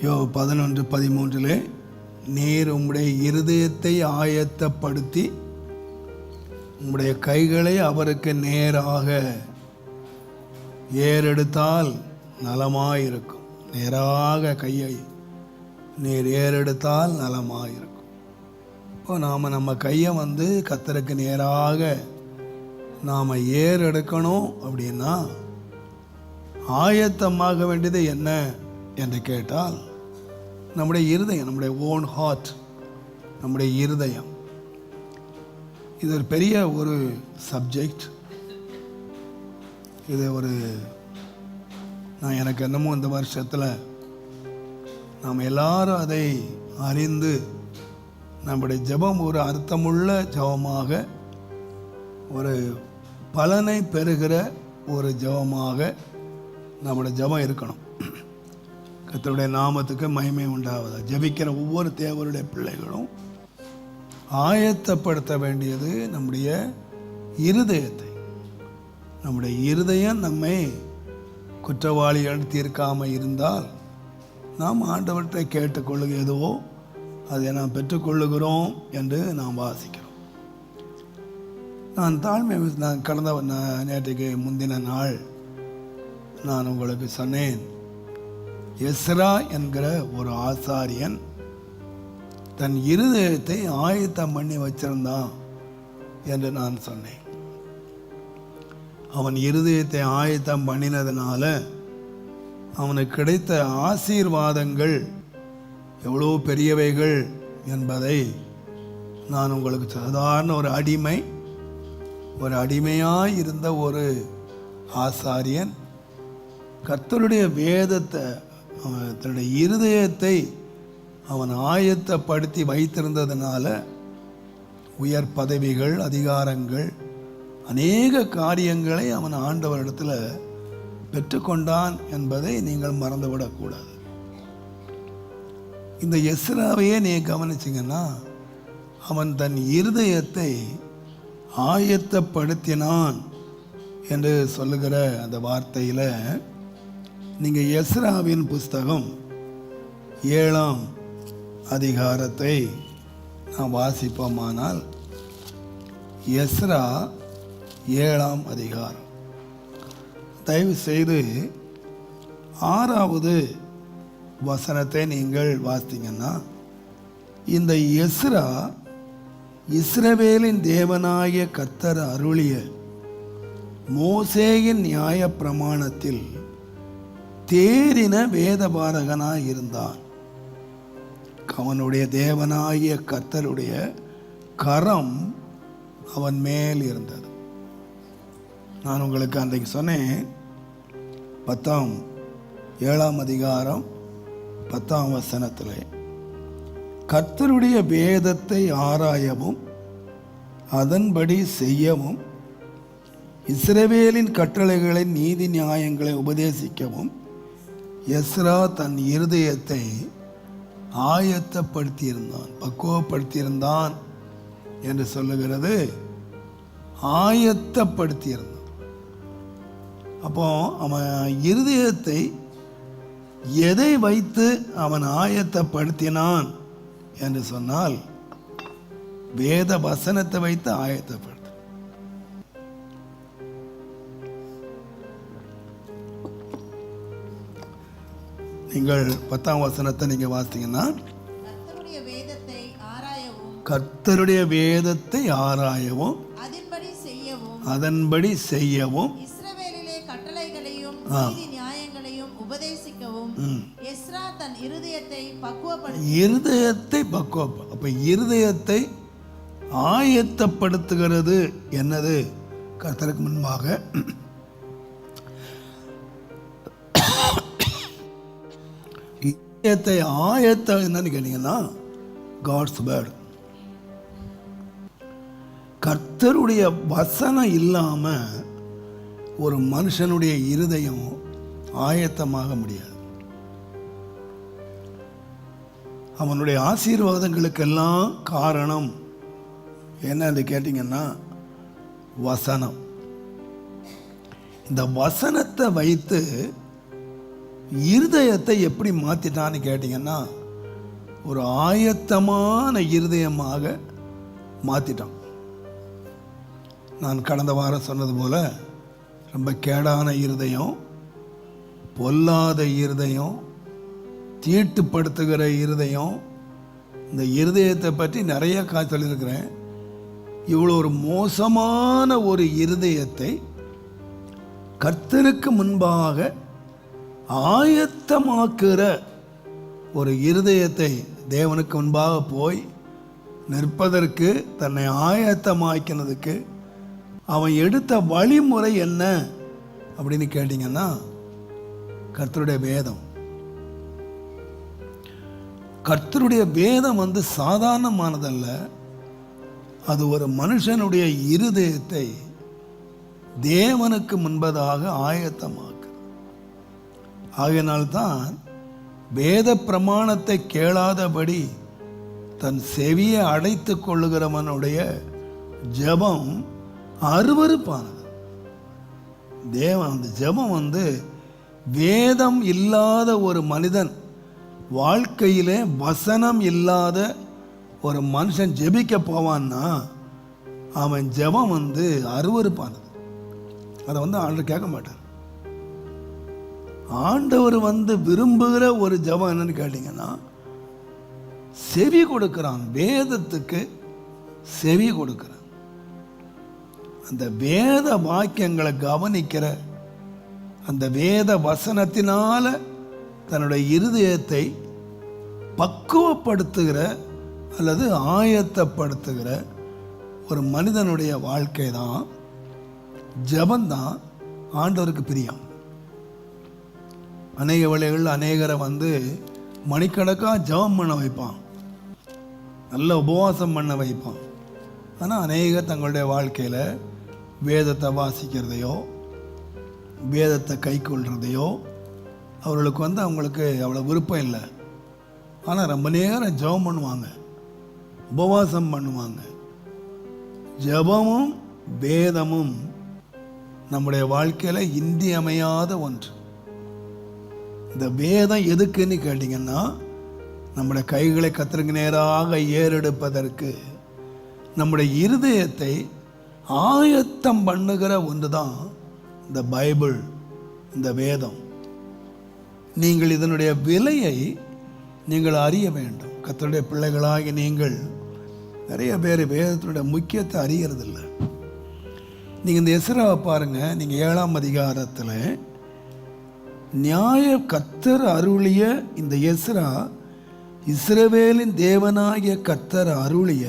யோபு 11:13 நீர் உம்முடைய இருதயத்தை ஆயத்தப்படுத்தி உம்முடைய கைகளை அவருக்கு நேராக ஏறெடுத்தால் நலமாயிருக்கும். நேராக கையை நீர் ஏறெடுத்தால் நலமாயிருக்கும். இப்போ நாம் நம்ம கையை கர்த்தருக்கு நேராக நாம் ஏறெடுக்கணும் அப்படின்னா ஆயத்தமாக வேண்டியது என்ன என்று கேட்டால் நம்முடைய இருதயம், நம்முடைய ஓன் ஹார்ட், நம்முடைய இருதயம். இது ஒரு பெரிய ஒரு சப்ஜெக்ட். இது நான் எனக்கு என்னமோ இந்த வருஷத்தில் நாம் எல்லாரும் அதை அறிந்து நம்முடைய ஜெபம் ஒரு அர்த்தமுள்ள ஜெபமாக, ஒரு பலனை பெறுகிற ஒரு ஜெபமாக நம்முடைய ஜெபம் இருக்கணும். கர்த்தருடைய நாமத்துக்கு மகிமை உண்டாவதா. ஜெபிக்கிற ஒவ்வொரு தேவனுடைய பிள்ளைகளும் ஆயத்தப்படுத்த வேண்டியது நம்முடைய இருதயத்தை. நம்முடைய இருதயம் நம்மை குற்றவாளிகள் தீர்க்காமல் இருந்தால் நாம் ஆண்டவற்றை கேட்டுக்கொள்ளுக எதுவோ அதை நாம் பெற்றுக்கொள்ளுகிறோம் என்று நாம் வாசிக்கிறோம். நான் கடந்த நேற்றுக்கு முந்தின நாள் நான் உங்களுக்கு சொன்னேன், எஸ்ரா என்கிற ஒரு ஆசாரியன் தன் இருதயத்தை ஆயத்தம் பண்ணி வச்சிருந்தான் என்று நான் சொன்னேன். அவன் இருதயத்தை ஆயத்தம் பண்ணினதுனால அவனுக்கு கிடைத்த ஆசீர்வாதங்கள் எவ்வளோ பெரியவைகள் என்பதை நான் உங்களுக்கு சாதாரண ஒரு அடிமையாக இருந்த ஒரு ஆசாரியன் கர்த்தருடைய வேதத்தை, தன்னுடைய இருதயத்தை அவன் ஆயத்தப்படுத்தி வைத்திருந்ததுனால உயர் பதவிகள், அதிகாரங்கள், அநேக காரியங்களை அவன் ஆண்டவரிடத்தில் பெற்றுக்கொண்டான் என்பதை நீங்கள் மறந்துவிடக்கூடாது. இந்த எஸ்ராவையே நீங்கள் கவனிச்சிங்கன்னா அவன் தன் இருதயத்தை ஆயத்தப்படுத்தினான் என்று சொல்லுகிற அந்த வார்த்தையில் நீங்கள் எஸ்ராவின் புஸ்தகம் 7ஆம் அதிகாரத்தை நாம் வாசிப்போமானால், எஸ்ரா 7ஆம் அதிகாரம், தயவு செய்து 6வது வசனத்தை நீங்கள் வாசித்தீங்கன்னா, இந்த எஸ்ரா இஸ்ரவேலின் தேவனாகிய கர்த்தர் அருளிய மோசேயின் நியாய பிரமாணத்தில் தேறின வேதபாரகனாய் இருந்தான். அவனுடைய தேவனாகிய கர்த்தருடைய கரம் அவன் மேல் இருந்தது. நான் உங்களுக்கு அன்றைக்கு சொன்னேன், 7ஆம் அதிகாரம் 10ஆம் வசனத்தில் கர்த்தருடைய வேதத்தை ஆராயவும் அதன்படி செய்யவும் இஸ்ரவேலின் கட்டளைகளை நீதி நியாயங்களை உபதேசிக்கவும் எஸ்ரா தன் இருதயத்தை ஆயத்தப்படுத்தியிருந்தான், பக்குவப்படுத்தியிருந்தான் என்று சொல்லுகிறது. ஆயத்தப்படுத்தியிருந்தான். அப்போ அவன் இருதயத்தை எதை வைத்து அவன் ஆயத்தப்படுத்தினான் என்று சொன்னால், வேத வசனத்தை வைத்து ஆயத்தப்படுத்த. நீங்கள் 10ஆம் வசனத்தை நீங்க வாசித்தீங்கன்னா, கர்த்தருடைய வேதத்தை ஆராயவும் அதன்படி செய்யவும் இஸ்ரவேலிலே கட்டளைகளையும் நீதி நியாயங்களையும் உபதேசிக்கவும் எஸ்ரா தன் இருதயத்தை அப்ப இருதயத்தை ஆயத்தப்படுத்துகிறது என்னது? கர்த்தருக்கு முன்பாக ஆயத்தம் என்னன்னு கேட்டீங்கன்னா, காட்ஸ் வேர்ட். கர்த்தருடைய வசனம் இல்லாம ஒரு மனுஷனுடைய இருதயம் ஆயத்தமாக முடியாது. அவனுடைய ஆசீர்வாதங்களுக்கெல்லாம் காரணம் என்னன்னு கேட்டீங்கன்னா வசனம். இந்த வசனத்தை வைத்து இருதயத்தை எப்படி மாற்றிட்டான்னு கேட்டிங்கன்னா ஒரு ஆயத்தமான இருதயமாக மாற்றிட்டான். நான் கடந்த வாரம் சொன்னது போல் ரொம்ப கேடான இருதயம், பொல்லாத இருதயம், தீட்டுப்படுத்துகிற இருதயம், இந்த இருதயத்தை பற்றி நிறைய சொல்லியிருக்கிறேன். இவ்வளோ ஒரு மோசமான ஒரு இருதயத்தை கர்த்தருக்கு முன்பாக ஆயத்தமாக்குற ஒரு இருதயத்தை தேவனுக்கு முன்பாக போய் நிற்பதற்கு தன்னை ஆயத்தமாக்கினதுக்கு அவன் எடுத்த வழிமுறை என்ன அப்படின்னு கேட்டிங்கன்னா கர்த்தருடைய வேதம். கர்த்தருடைய வேதம் சாதாரணமானதல்ல. அது ஒரு மனுஷனுடைய இருதயத்தை தேவனுக்கு முன்பதாக ஆயத்தமாக்கு. ஆகையினால்தான் வேத பிரமாணத்தை கேளாதபடி தன் செவியை அடைத்து கொள்ளுகிறவனுடைய ஜெபம் அருவருப்பானது. தேவன் அந்த ஜெபம் வேதம் இல்லாத ஒரு மனிதன் வாழ்க்கையிலே வசனம் இல்லாத ஒரு மனுஷன் ஜெபிக்க போவான்னா அவன் ஜெபம் அருவருப்பானது. அதை ஆண்டவர் கேட்க மாட்டார். ஆண்டவர் விரும்புகிற ஒரு ஜெபம் என்னன்னு கேட்டீங்கன்னா செவி கொடுக்கிறான், வேதத்துக்கு செவி கொடுக்கிறான். அந்த வேத வாக்கியங்களை கவனிக்கிற, அந்த வேத வசனத்தினால தன்னுடைய இருதயத்தை பக்குவப்படுத்துகிற அல்லது ஆயத்தப்படுத்துகிற ஒரு மனிதனுடைய வாழ்க்கை தான், ஜபந்தான் ஆண்டவருக்கு பிரியம். அநேக வேளைகளில் அநேகரை மணிக்கணக்காக ஜபம் பண்ண வைப்பான், நல்ல உபவாசம் பண்ண வைப்பான். ஆனால் அநேகர் தங்களுடைய வாழ்க்கையில் வேதத்தை வாசிக்கிறதையோ வேதத்தை கை கொள்றதையோ அவர்களுக்கு அவங்களுக்கு அவ்வளோ விருப்பம் இல்லை. ஆனால் ரொம்ப நேரம் ஜெபம் பண்ணுவாங்க, உபவாசம் பண்ணுவாங்க. ஜெபமும் வேதமும் நம்முடைய வாழ்க்கையில் இன்றியமையாத ஒன்று. இந்த வேதம் எதுக்குன்னு கேட்டிங்கன்னா நம்முடைய கைகளை கர்த்தருக்கு நேராக ஏறெடுப்பதற்கு, நம்முடைய இருதயத்தை ஆயத்தம் பண்ணுகிற ஒன்று தான் இந்த பைபிள், இந்த வேதம். நீங்கள் இதனுடைய விலையை நீங்கள் அறிய வேண்டும். கர்த்தருடைய பிள்ளைகளாகி நீங்கள் நிறைய பேர் வேதத்தினுடைய முக்கியத்தை அறியறதில்லை. நீங்கள் இந்த எஸ்ராவை பாருங்கள். நீங்கள் 7ஆம் அதிகாரத்தில் கர்த்தர் அருளிய இந்த எஸ்ரா இஸ்ரவேலின் தேவனாகிய கர்த்தர் அருளிய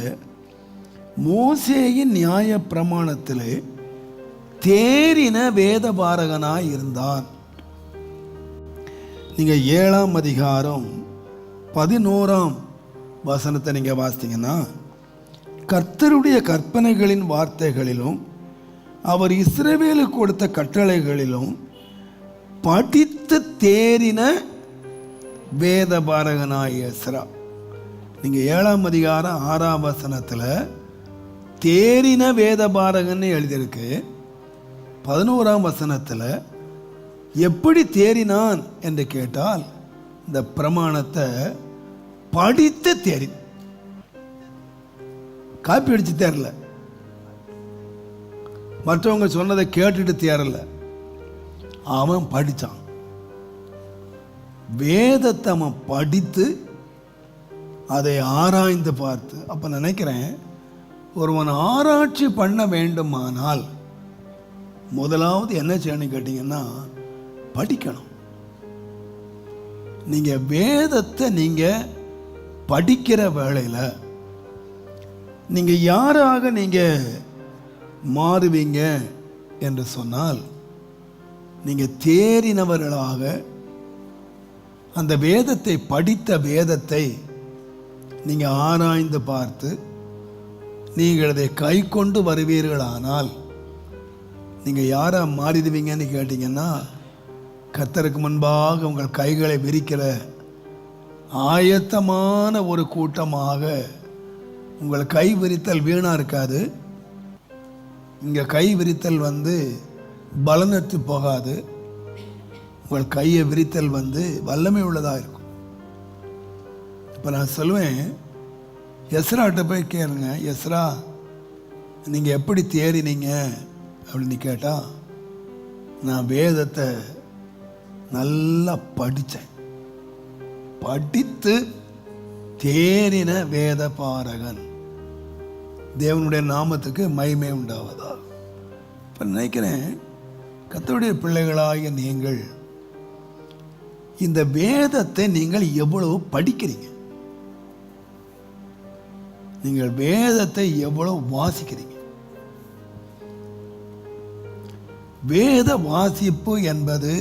மோசேயின் நியாய பிரமாணத்திலே தேறின வேதபாரகனாய் இருந்தான். நீங்கள் 7ஆம் அதிகாரம் 11ஆம் வசனத்தை நீங்கள் வாசித்தீங்கன்னா, கர்த்தருடைய கற்பனைகளின் வார்த்தைகளிலும் அவர் இஸ்ரவேலுக்கு கொடுத்த கட்டளைகளிலும் படித்து தேறின வேதபாரகனாய் எஸ்ரா. நீங்கள் 7ஆம் அதிகாரம் 6ஆம் வசனத்தில் தேறின வேதபாரகன்னு எழுதியிருக்கு. 11ஆம் வசனத்தில் எப்படி தேறினான் என்று கேட்டால் இந்த பிரமாணத்தை படித்து தேறி, காப்பி அடிச்சு தேரல, மற்றவங்க சொன்னதை கேட்டுட்டு தேரல, அவன் படித்தான். வேதத்தை அவன் படித்து அதை ஆராய்ந்து பார்த்து. அப்போ நினைக்கிறேன், ஒருவன் ஆராய்ச்சி பண்ண வேண்டுமானால் முதலாவது என்ன செய்யணும் கேட்டீங்கன்னா படிக்கணும். நீங்கள் வேதத்தை நீங்கள் படிக்கிற வேளையில் நீங்கள் யாராக நீங்கள் மாறுவீங்க என்று சொன்னால், நீங்கள் தேறினவர்களாக அந்த வேதத்தை படித்த வேதத்தை நீங்கள் ஆராய்ந்து பார்த்து நீங்கள் அதை கை கொண்டு வருவீர்களானால் நீங்கள் யாரா மாறிடுவீங்கன்னு கேட்டிங்கன்னா, கர்த்தருக்கு முன்பாக உங்கள் கைகளை விரிக்கிற ஆயத்தமான ஒரு கூட்டமாக. உங்கள் கை விரித்தல் வீணாக இருக்காது. இங்கே கை விரித்தல் பலனற்று போகாது. உங்கள் கையை விரித்தல் வந்து வல்லமை உள்ளதாக இருக்கும். இப்போ நான் சொல்லுவேன், எஸ்ராட்ட போய் கேளுங்க, எஸ்ரா நீங்கள் எப்படி தேறினீங்க அப்படின்னு கேட்டால், நான் வேதத்தை நல்லா படித்தேன், படித்து தேறின வேத பாரகன். தேவனுடைய நாமத்துக்கு மகிமை உண்டாவதா. இப்போ நினைக்கிறேன், கர்த்தருடைய பிள்ளைகளாகிய நீங்கள் இந்த வேதத்தை நீங்கள் எவ்வளவு படிக்கிறீங்க, நீங்கள் வேதத்தை எவ்வளவு வாசிக்கிறீங்க. வேத வாசிப்பு என்பது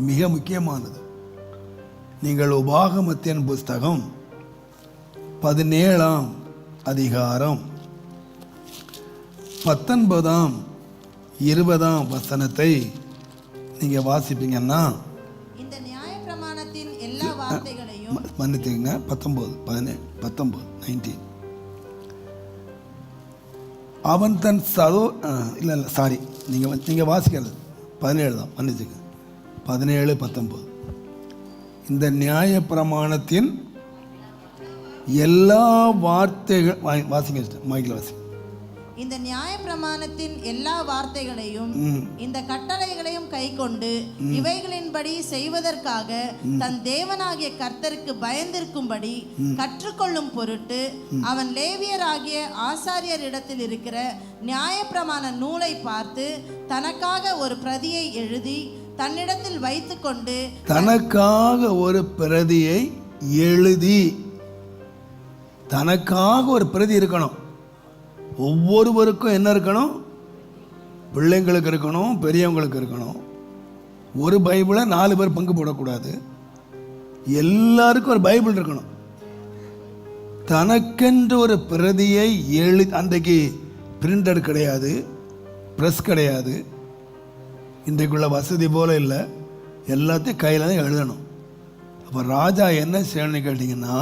மிக முக்கியமானது. நீங்கள் உபாகமத்தின் புஸ்தகம் 17ஆம் அதிகாரம் 19ஆம் 20ஆம் வசனத்தை நீங்க வாசிப்பீங்கன்னா, இந்த நியாயப்பிரமாணத்தின் எல்லா வார்த்தைகளையும் மன்னித்துங்க, 19 அவன் தன் இல்லை சாரி, நீங்கள் வாசிக்கிறது 17 தான், மன்னிச்சுங்க, 17, 19. இந்த நியாயப்பிரமாணத்தின் எல்லா வார்த்தைகள் வாசிங்க, மைக்கில் வாசி. இந்த நியாயப்பிரமாணத்தின் எல்லா வார்த்தைகளையும் இந்த கட்டளைகளையும் கைக்கொண்டு இவைகளின்படி செய்வதற்காக தன் தேவனாகிய கர்த்தருக்கு பயந்திருக்கும்படி கற்றுக்கொள்ளும் பொருட்டு அவன் லேவியராகிய ஆசாரியரிடத்தில் இருக்கிற நியாயப்பிரமாண நூலை பார்த்து தனக்காக ஒரு பிரதியை எழுதி தன்னிடத்தில் வைத்துக்கொண்டு, தனக்காக ஒரு பிரதியை எழுதி, தனக்காக ஒரு பிரதி இருக்கணும். ஒவ்வொருவருக்கும் என்ன இருக்கணும்? பிள்ளைங்களுக்கு இருக்கணும், பெரியவங்களுக்கு இருக்கணும். ஒரு பைபிளை 4 பேர் பங்கு போடக்கூடாது. எல்லாருக்கும் ஒரு பைபிள் இருக்கணும். தனக்கென்று ஒரு பிரதியை அன்றைக்கு பிரிண்டர் கிடையாது, ப்ரெஸ் கிடையாது, இன்றைக்குள்ள வசதி போல இல்லை, எல்லாத்தையும் கையில் தான் எழுதணும். அப்போ ராஜா என்ன செய்யணும்னு கேட்டிங்கன்னா,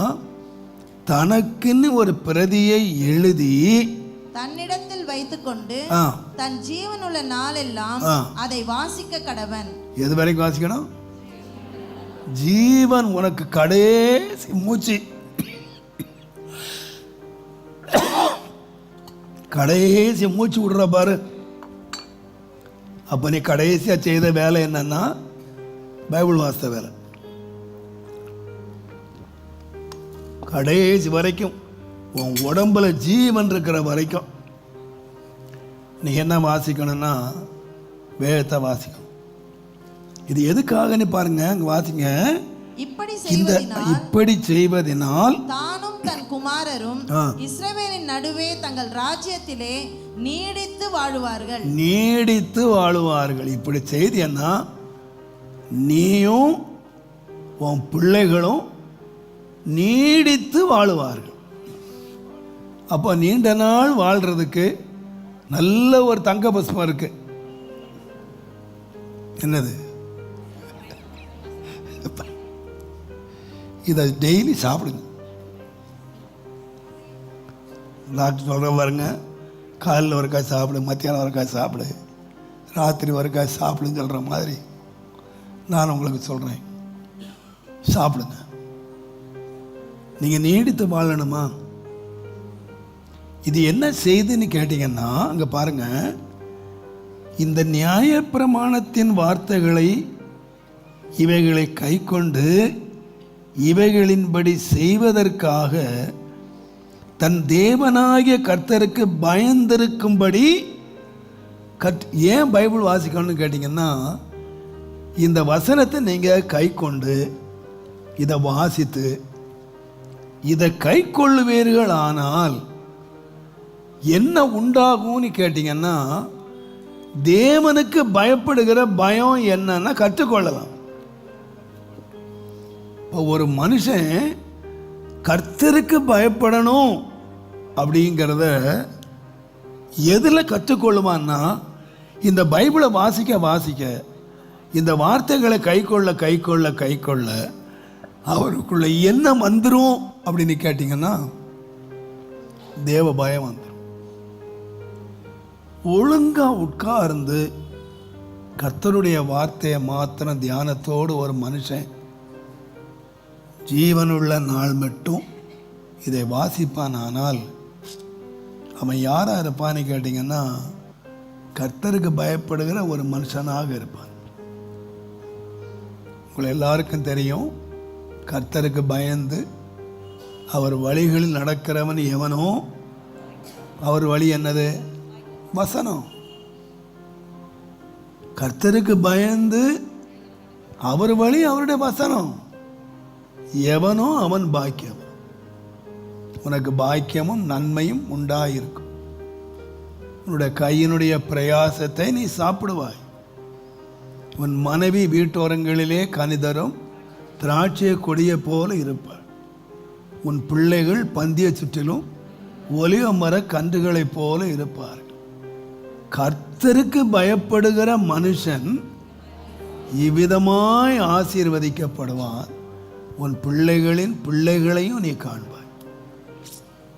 தனக்குன்னு ஒரு பிரதியை எழுதி தன்னிடத்தில் வைத்துக்கொண்டு தன் ஜீவனுள்ள நாளெல்லாம் அதை வாசிக்க கடவன். எது வரைக்கும் வாசிக்கணும்? ஜீவன் உனக்கு கடைசி மூச்சு, கடைசி மூச்சு விடுற பாரு, அப்ப நீ கடைசியா செய்த வேலை என்னன்னா பைபிள் வாசித்த வேலை. கடைசி வரைக்கும் உன் உடம்புல ஜீவன் இருக்கிற வரைக்கும் நீ என்ன வாசிக்கணும்னா வேதத்தை வாசிக்கணும். இது எதுக்காக பாருங்க, அங்க வாசிங்க. இப்படி செய்வதனால் தானும் தன் குமாரரும் இஸ்ரவேலின் நடுவே தங்கள் ராஜ்யத்திலே நீடித்து வாழுவார்கள். நீடித்து வாழுவார்கள். இப்படி செய்தியன்னா நீயும் உன் பிள்ளைகளும் நீடித்து வாழுவார்கள். அப்போ நீண்ட நாள் வாழ்றதுக்கு நல்ல ஒரு தங்க பஸ்மம் இருக்கு. என்னது? இதை டெய்லி சாப்பிடுங்க. டாக்டர் சொல்ற பாருங்க, காலையில் ஒரு காய் சாப்பிடு, மத்தியானம் ஒரு காய் சாப்பிடு, ராத்திரி ஒரு காய் சாப்பிடுன்னு சொல்கிற மாதிரி நான் உங்களுக்கு சொல்கிறேன், சாப்பிடுங்க. நீங்கள் நீடித்து வாழணுமா? இது என்ன செய்துன்னு கேட்டீங்கன்னா, அங்கே பாருங்க, இந்த நியாயப்பிரமாணத்தின் வார்த்தைகளை இவைகளை கை கொண்டு இவைகளின்படி செய்வதற்காக தன் தேவனாகிய கர்த்தருக்கு பயந்திருக்கும்படி ஏன் பைபிள் வாசிக்கணும்னு கேட்டிங்கன்னா, இந்த வசனத்தை நீங்கள் கை கொண்டு இதை வாசித்து இதை கை கொள்ளுவீர்கள் ஆனால் என்ன உண்டாகும்னு கேட்டிங்கன்னா, தேவனுக்கு பயப்படுகிற பயம் என்னன்னா கற்றுக்கொள்ளலாம். இப்போ ஒரு மனுஷன் கர்த்தருக்கு பயப்படணும் அப்படிங்கிறத எதில் கற்றுக்கொள்ளுவான்னா, இந்த பைபிளை வாசிக்க வாசிக்க, இந்த வார்த்தைகளை கை கொள்ள கை கொள்ள கை கொள்ள அவருக்குள்ள என்ன வந்துடும் அப்படின்னு கேட்டிங்கன்னா, தேவ பயம் வந்துடும். ஒழுங்கா உட்கார்ந்து கர்த்தருடைய வார்த்தையை மாத்திரம் தியானத்தோடு ஒரு மனுஷன் ஜீவனுள்ள நாள் மட்டும் இதை வாசிப்பான். ஆனால் அவன் யாராக இருப்பான்னு கேட்டிங்கன்னா கர்த்தருக்கு பயப்படுகிற ஒரு மனுஷனாக இருப்பான். உங்களை எல்லாருக்கும் தெரியும், கர்த்தருக்கு பயந்து அவர் வழிகளில் நடக்கிறவன் எவனோ அவர் வழி என்னது? வசனம். கர்த்தருக்கு பயந்து அவர் வழி அவருடைய வசனம். எவனோ அவன் பாக்கியம். உனக்கு பாக்கியமும் நன்மையும் உண்டாயிருக்கும். உன்னுடைய கையினுடைய பிரயாசத்தை நீ சாப்பிடுவாய். உன் மனைவி வீட்டோரங்களிலே கனிதரும் திராட்சை கொடியை போல இருப்பாள். உன் பிள்ளைகள் பந்திய சுற்றிலும் ஒலிவ மர கன்றுகளைப் போல இருப்பார்கள். கர்த்தருக்கு பயப்படுகிற மனுஷன் இவ்விதமாய் ஆசீர்வதிக்கப்படுவான். உன் பிள்ளைகளின் பிள்ளைகளையும் நீ காண்பாய்.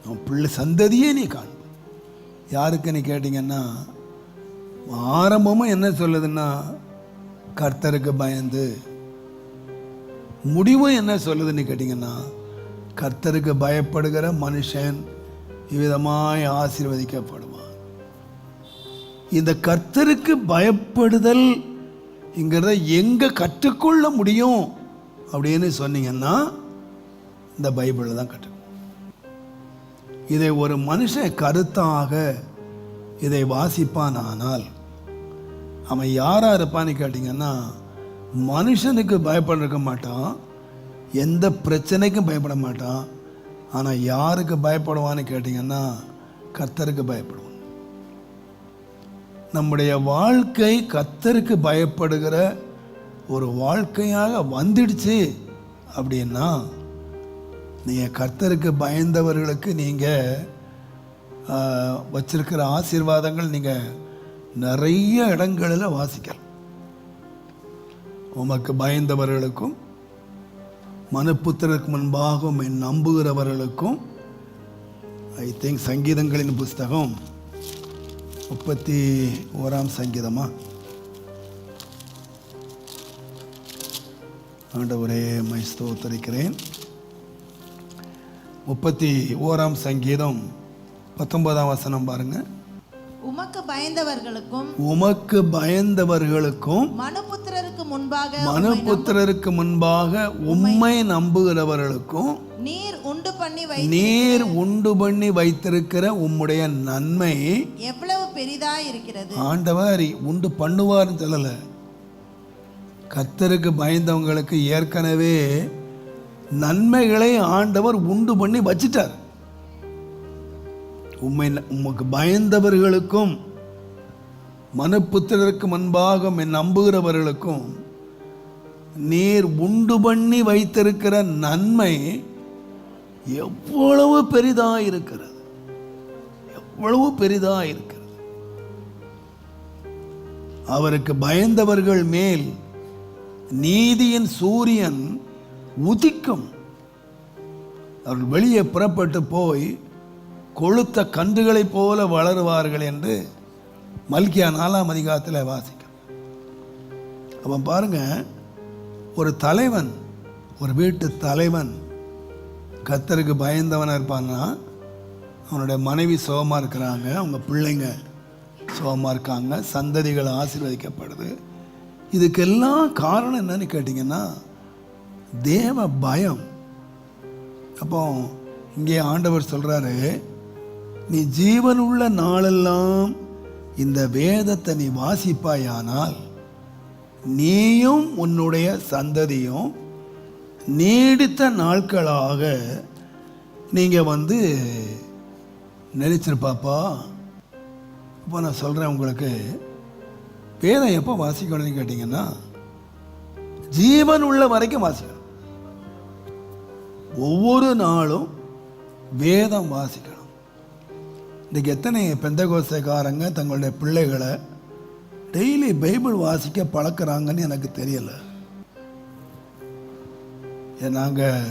உன் பிள்ளை சந்ததியே நீ காண்பாய். யாருக்குன்னு கேட்டிங்கன்னா ஆரம்பமும் என்ன சொல்லுதுன்னா கர்த்தருக்கு பயந்து, முடிவும் என்ன சொல்லுதுன்னு கேட்டிங்கன்னா கர்த்தருக்கு பயப்படுகிற மனுஷன் இவ்விதமாய் ஆசீர்வதிக்கப்படுவான். இந்த கர்த்தருக்கு பயப்படுதல் இங்கிறத எங்கே கற்றுக்கொள்ள முடியும் அப்படின்னு சொன்னீங்கன்னா இந்த பைபிளில் தான் கற்றுக்கணும். இதை ஒரு மனுஷன் கருத்தாக இதை வாசிப்பான். ஆனால் அவன் யாராக இருப்பான்னு கேட்டிங்கன்னா மனுஷனுக்கு பயப்பட மாட்டான், எந்த பிரச்சனைக்கும் பயப்பட மாட்டான். ஆனால் யாருக்கு பயப்படுவான்னு கேட்டிங்கன்னா கர்த்தருக்கு பயப்படுவான். நம்முடைய வாழ்க்கை கர்த்தருக்கு பயப்படுகிற ஒரு வாழ்க்கையாக வந்துடுச்சு அப்படின்னா நீங்கள் கர்த்தருக்கு பயந்தவர்களுக்கு நீங்கள் வச்சிருக்கிற ஆசீர்வாதங்கள் நீங்கள் நிறைய இடங்களில் வாசிக்கலாம். உமக்கு பயந்தவர்களுக்கும் மனுப்புத்திரருக்கு முன்பாக நம்புகிறவர்களுக்கும் ஐ திங்க் சங்கீதங்களின் புஸ்தகம் 31ஆம் சங்கீதமா? ஆண்டவரே மை ஸ்தோத்திரிக்கிறேன். 31ஆம் சங்கீதம் 19ஆம் வசனம் பாருங்க. உமக்கு பயந்தவர்களுக்கும் மனுபுத்திரருக்கு முன்பாக உம்மை நம்புகிறவர்களுக்கும் நீர் உண்டு பண்ணி வைத்திருக்கிற உம்முடைய நன்மை எவ்வளவு பெரிதாய் இருக்கிறது. ஆண்டவர் உண்டு பண்ணுவார்னு சொல்லல, கர்த்தருக்கு பயந்தவங்களுக்கு ஏற்கனவே நன்மைகளை ஆண்டவர் உண்டு பண்ணி வச்சிட்டார். உமக்கு பயந்தவர்களுக்கும் மனுப்புத்திரருக்கு முன்பாக நம்புகிறவர்களுக்கும் நீர் உண்டு பண்ணி வைத்திருக்கிற நன்மை எவ்வளவு பெரிதாக இருக்கிறது, எவ்வளவு பெரிதாக இருக்கிறது. அவருக்கு பயந்தவர்கள் மேல் நீதியின் சூரியன் உதிக்கும். அவர்கள் வெளியே புறப்பட்டு போய் கொழுத்த கன்றுகளைப் போல வளருவார்கள் என்று மல்கியா 4ஆம் அதிகாரத்தில் வாசிக்கிறோம். அவன் பாருங்க, ஒரு தலைவன், ஒரு வீட்டு தலைவன் கர்த்தருக்கு பயந்தவனாக இருப்பான்னா அவனுடைய மனைவி சுகமாக இருக்கிறாங்க, அவங்க பிள்ளைங்க சுகமாக இருக்காங்க, சந்ததிகள் ஆசீர்வதிக்கப்படுது. இதுக்கெல்லாம் காரணம் என்னன்னு கேட்டிங்கன்னா தேவ பயம். அப்போ இங்கே ஆண்டவர் சொல்கிறாரு, நீ ஜீவன் உள்ள நாளெல்லாம் இந்த வேதத்தை நீ வாசிப்பாயானால் நீயும் உன்னுடைய சந்ததியும் நீடித்த நாட்களாக நீங்கள் நினைச்சிருப்பாப்பா. இப்போ நான் சொல்கிறேன் உங்களுக்கு, வேதம் எப்போ வாசிக்கணும்னு கேட்டிங்கன்னா ஜீவன் உள்ள வரைக்கும் வாசிக்கணும். ஒவ்வொரு நாளும் வேதம் வாசிக்கணும். இன்றைக்கி எத்தனை பெந்தகோஸ்தேக்காரங்க தங்களுடைய பிள்ளைகளை டெய்லி பைபிள் வாசிக்க பழக்கிறாங்கன்னு எனக்கு தெரியலை. நாங்கள்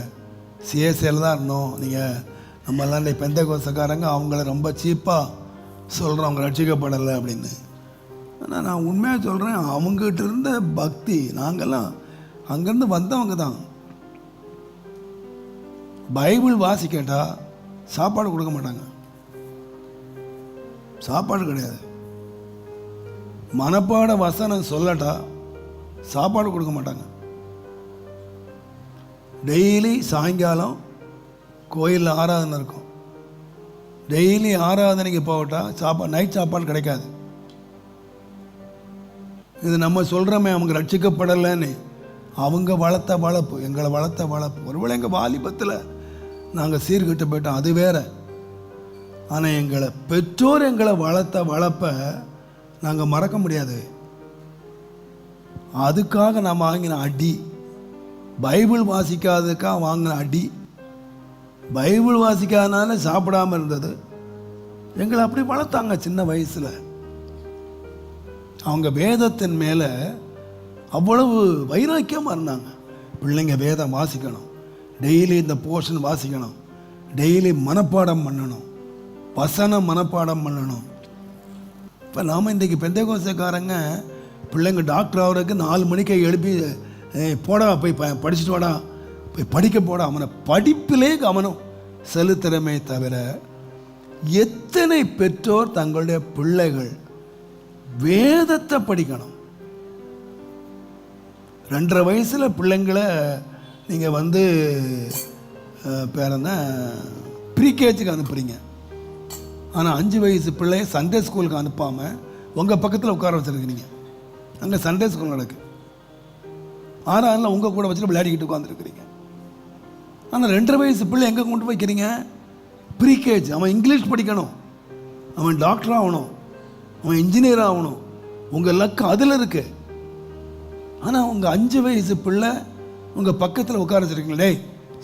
சிஎஸ்ஏல தான் இருந்தோம். நீங்கள் நம்மளாம் பெந்தகோஸ்தேக்காரங்க அவங்கள ரொம்ப சீப்பாக சொல்கிறோம், அவங்க ரட்சிக்கப்படலை அப்படின்னு. ஆனால் நான் உண்மையாக சொல்கிறேன், அவங்ககிட்ட இருந்த பக்தி, நாங்கள்லாம் அங்கேருந்து வந்தவங்க தான். பைபிள் வாசிக்கட்டா சாப்பாடு கொடுக்க மாட்டாங்க, சாப்பாடு கிடையாது. மனப்பாட வசனம் சொல்லட்டா சாப்பாடு கொடுக்க மாட்டாங்க. டெய்லி சாயங்காலம் கோயிலில் ஆராதனை இருக்கும், டெய்லி ஆராதனைக்கு போகட்டா சாப்பாடு, நைட் சாப்பாடு கிடைக்காது. இது நம்ம சொல்கிறோமே அவங்க ரட்சிக்கப்படலைன்னு, அவங்க வளர்த்த வளர்ப்பு, எங்களை வளர்த்த வளர்ப்பு. ஒருவேளை எங்கள் வாலிபத்தில் நாங்கள் சீர்கிட்டு போயிட்டோம், அது வேற. ஆனால் எங்களை பெற்றோர் எங்களை வளர்த்த வளர்ப்பை நாங்கள் மறக்க முடியாது. அதுக்காக நான் வாங்கின அடி, பைபிள் வாசிக்காததுக்காக வாங்கின அடி, பைபிள் வாசிக்காதனால சாப்பிடாமல் இருந்தது. எங்களை அப்படி வளர்த்தாங்க சின்ன வயசில். அவங்க வேதத்தின் மேலே அவ்வளவு வைராக்கியமாக இருந்தாங்க. பிள்ளைங்க வேதம் வாசிக்கணும், டெய்லி இந்த போர்ஷன் வாசிக்கணும், டெய்லி மனப்பாடம் பண்ணணும், வசனம் மனப்பாடம் பண்ணணும். இப்போ நாம் இன்றைக்கி பெந்தேகோஸ்தேக்காரங்க பிள்ளைங்க டாக்டர் ஆகிறதுக்கு 4 மணிக்கு எழுப்பி போடா போய் படிச்சுட்டு வாடா, போய் படிக்க போடா, அவனை படிப்பிலே கவனம் செலுத்துகிறமே தவிர, எத்தனை பெற்றோர் தங்களுடைய பிள்ளைகள் வேதத்தை படிக்கணும். 2.5 வயசில் பிள்ளைங்களை நீங்கள் வந்து பேர் என்ன ப்ரீகேஜுக்கு அனுப்புகிறீங்க. ஆனால் 5 வயசு பிள்ளைய சண்டே ஸ்கூலுக்கு அனுப்பாமல் உங்கள் பக்கத்தில் உட்கார வச்சுருக்கிறீங்க. அங்கே சண்டே ஸ்கூல் நடக்கு, 6 உங்கள் கூட வச்சுட்டு விளையாடிக்கிட்டு உட்காந்துருக்கிறீங்க. ஆனால் 2.5 வயசு பிள்ளை எங்கே கொண்டு வைக்கிறீங்க? ப்ரீகேஜ். அவன் இங்கிலீஷ் படிக்கணும், அவன் டாக்டர் ஆகணும், அவன் இன்ஜினியர் ஆகணும், உங்கள் லக்கு அதில் இருக்கு. ஆனால் உங்கள் 5 வயசு பிள்ளை உங்கள் பக்கத்தில் உட்கார வச்சுருக்கீங்களே, டேய்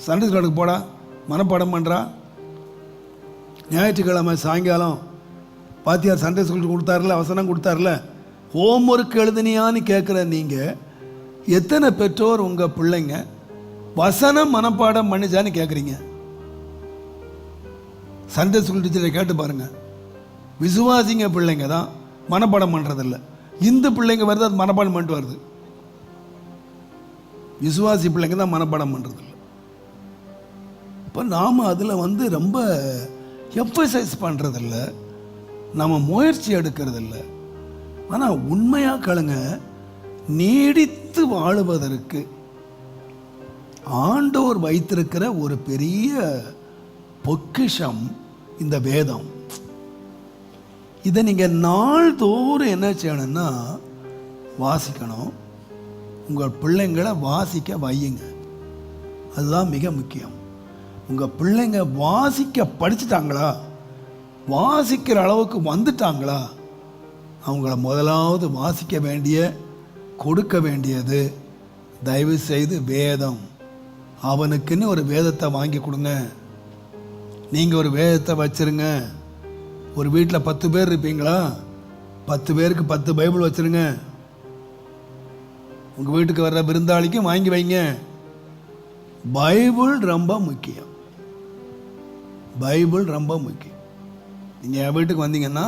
சண்டே ஸ்கூலுக்கு போடா, மனப்பாடம் பண்ணுறா. ஞாயிற்றுக்கிழமை சாயங்காலம் பாத்தியார் சண்டே ஸ்கூலுக்கு கொடுத்தாருல, அவசரம் கொடுத்தாருல, ஹோம் ஒர்க் எழுதுனியான்னு கேட்குற நீங்கள், எத்தனை பெற்றோர் உங்கள் பிள்ளைங்க வசனம் மனப்பாடம் பண்ணிச்சான்னு கேட்குறீங்க? சண்டே ஸ்கூல் டீச்சரை கேட்டு பாருங்கள். விசுவாசிங்க பிள்ளைங்க தான் மனப்பாடம் பண்ணுறதில்ல. இந்து பிள்ளைங்க வருது, அது மனப்பாடம் பண்ணிட்டு வருது. விசுவாசி பிள்ளைங்க தான் மனப்பாடம் பண்ணுறதில்ல. இப்போ நாம் அதில் வந்து ரொம்ப எம்பசைஸ் பண்ணுறதில்ல, நம்ம முயற்சி எடுக்கிறதில்ல. ஆனால் உண்மையாக கழுங்க, நீடித்து வாழுவதற்கு ஆண்டவர் வைத்திருக்கிற ஒரு பெரிய பொக்கிஷம் இந்த வேதம். இதை நீங்கள் நாள்தோறும் என்ன செய்யணும்னா வாசிக்கணும். உங்கள் பிள்ளைங்களை வாசிக்க வையுங்க, அதுதான் மிக முக்கியம். உங்கள் பிள்ளைங்க வாசிக்க படிச்சுட்டாங்களா, வாசிக்கிற அளவுக்கு வந்துட்டாங்களா, அவங்கள முதலாவது வாசிக்க வேண்டிய கொடுக்க வேண்டியது தயவு செய்து வேதம். அவனுக்குன்னு ஒரு வேதத்தை வாங்கி கொடுங்க. நீங்கள் ஒரு வேதத்தை வச்சுருங்க. ஒரு வீட்டில் 10 பேர் இருப்பீங்களா, 10 பேருக்கு 10 பைபிள் வச்சுருங்க. உங்கள் வீட்டுக்கு வர்ற விருந்தாளிக்கும் வாங்கி வைங்க. பைபிள் ரொம்ப முக்கியம், பைபிள் ரொம்ப முக்கியம். நீங்கள் என் வீட்டுக்கு வந்தீங்கன்னா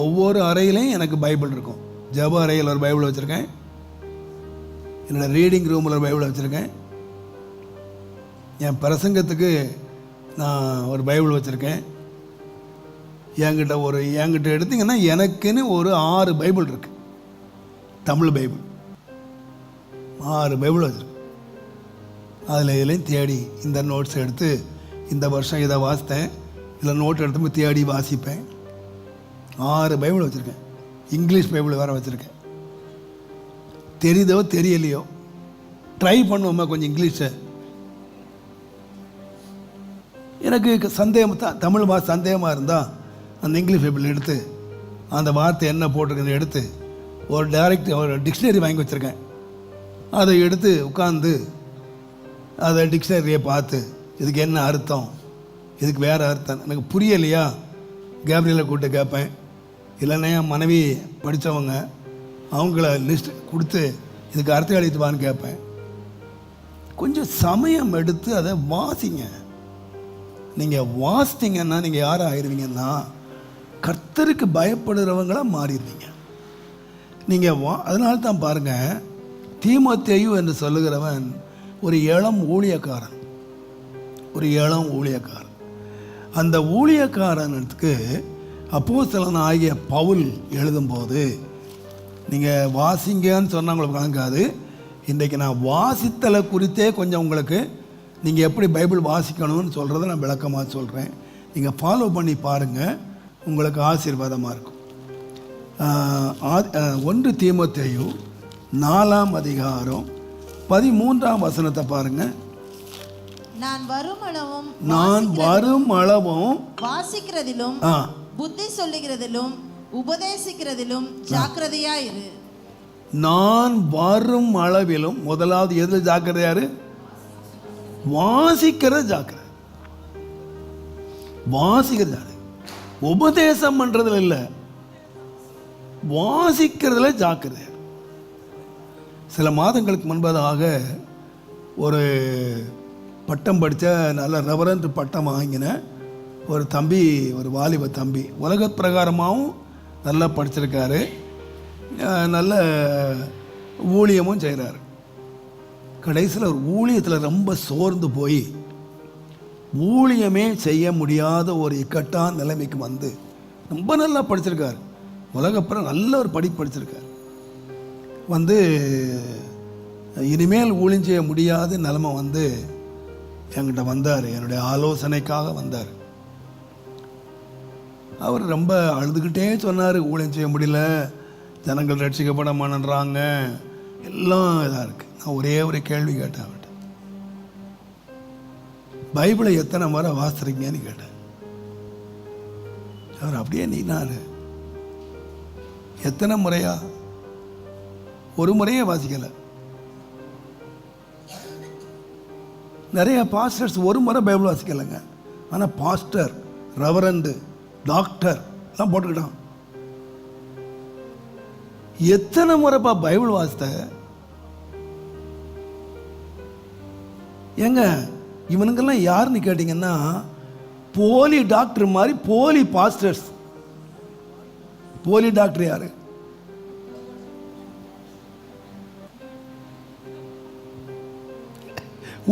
ஒவ்வொரு அறையிலையும் எனக்கு பைபிள் இருக்கும். ஜப அறையில் ஒரு பைபிள் வச்சுருக்கேன், என்னோட ரீடிங் ரூமில் ஒரு பைபிள் வச்சுருக்கேன், என் பிரசங்கத்துக்கு நான் ஒரு பைபிள் வச்சுருக்கேன். என்கிட்ட எடுத்திங்கன்னா எனக்குன்னு ஒரு 6 பைபிள் இருக்குது, தமிழ் பைபிள் 6 பைபிள் வச்சுருக்கேன். அதில் இதுலேயும் தேடி இந்த நோட்ஸ் எடுத்து இந்த வருஷம் இதை வாசித்தேன், இதில் நோட் எடுத்து போய் தேடி வாசிப்பேன். 6 பைபிள் வச்சுருக்கேன். இங்கிலீஷ் பைபிள் வேறு வச்சுருக்கேன். தெரியுதோ தெரியலையோ ட்ரை பண்ணுவோம்மா கொஞ்சம் இங்கிலீஷை. எனக்கு சந்தேகம் தான், தமிழ் சந்தேகமாக இருந்தால் அந்த இங்கிலீஷ் பைபிள் எடுத்து அந்த வார்த்தை என்ன போட்டிருக்குன்னு எடுத்து ஒரு டிக்ஷனரி வாங்கி வச்சுருக்கேன். அதை எடுத்து உட்காந்து அதை டிக்ஷனரியை பார்த்து இதுக்கு என்ன அர்த்தம், இதுக்கு வேறு அர்த்தம் எனக்கு புரியலையா கேப்ரியலை கூப்பிட்டு கேட்பேன். இல்லைன்னா என் மனைவி படித்தவங்க அவங்கள லிஸ்ட் கொடுத்து இதுக்கு அர்த்தம் எழுதிட்டுவான்னு கேட்பேன். கொஞ்சம் சமயம் எடுத்து அதை வாசிங்க. நீங்கள் வாசித்தீங்கன்னா நீங்கள் யார் ஆயிடுவீங்கன்னா கர்த்தருக்கு பயப்படுறவங்களாக மாறிடுவீங்க. நீங்கள் அதனால தான் பாருங்கள், தீமோத்தேயு என்று சொல்லுகிறவன் ஒரு இளம் ஊழியக்காரன். அந்த ஊழியக்காரனுக்கு அப்போஸ்தலன் ஆகிய பவுல் எழுதும்போது, நீங்கள் வாசிங்கன்னு சொன்னால் உங்களுக்கு வழங்காது. இன்றைக்கு நான் வாசித்தலை குறித்தே கொஞ்சம் உங்களுக்கு நீங்கள் எப்படி பைபிள் வாசிக்கணும்னு சொல்கிறத நான் விளக்கமாக சொல்கிறேன். நீங்கள் ஃபாலோ பண்ணி பாருங்கள், உங்களுக்கு ஆசீர்வாதமாக இருக்கும். 1 தீமோத்தேயு 4ஆம் அதிகாரம் 13ஆம் வசனத்தை பாருங்கள். நான் வரும் அளவும் வாசிக்கிறதிலும் புத்தி சொல்லுகிறதிலும் உபதேசிக்கிறதிலும் ஜாக்கிரதையாயிரு. நான் வரும் அளவிலும், முதலாவது எதில் ஜாக்கிரதையாரு? வாசிக்கிறது ஜாக்கிரதை. உபதேசம் பண்றதுல இல்லை, வாசிக்கிறதுல ஜாக்கிரதை. சில மாதங்களுக்கு முன்பதாக ஒரு பட்டம் படித்த நல்ல ரெவரண்ட் பட்டம் வாங்கின ஒரு தம்பி, ஒரு வாலிப தம்பி, உலக பிரகாரமாகவும் நல்லா படிச்சிருக்காரு, நல்ல ஊழியமும் செய்கிறார். கடைசியில் ஒரு ஊழியத்தில் ரொம்ப சோர்ந்து போய் ஊழியமே செய்ய முடியாத ஒரு இக்கட்டான நிலைமைக்கு வந்து, ரொம்ப நல்லா படிச்சிருக்கார், உலகப்புறம் நல்ல ஒரு படிச்சிருக்கார், வந்து இனிமேல் ஊழியம் செய்ய முடியாத நிலைமை வந்து என்கிட்ட வந்தார். என்னுடைய ஆலோசனைக்காக வந்தார். அவர் ரொம்ப அழுதுகிட்டே சொன்னார், ஊழியம் செய்ய முடியல, ஜனங்கள் ரட்சிக்கப்பட மாட்டேன்றாங்க, எல்லாம் இதாக இருக்குது. நான் ஒரே ஒரு கேள்வி கேட்டேன் அவர்கிட்ட, பைபிளை எத்தனை முறை வாசிக்கிறீங்கன்னு கேட்டேன். அவர் அப்படியே நீனாரு, எத்தனை முறையா? ஒரு முறையே வாசிக்கலை. நிறைய பாஸ்டர்ஸ் ஒரு முறை பைபிள் வாசிக்கலைங்க. ஆனால் பாஸ்டர், ரெவரண்டு, டாக்டர் எல்லாம் போட்டுக்கிட்டான். எத்தனை முறைப்பா பைபிள் வாசித்த? ஏங்க இவனுங்கெல்லாம் யாருன்னு கேட்டிங்கன்னா, போலி டாக்டர் மாதிரி போலி பாஸ்டர்ஸ். போலி டாக்டர் யாரு?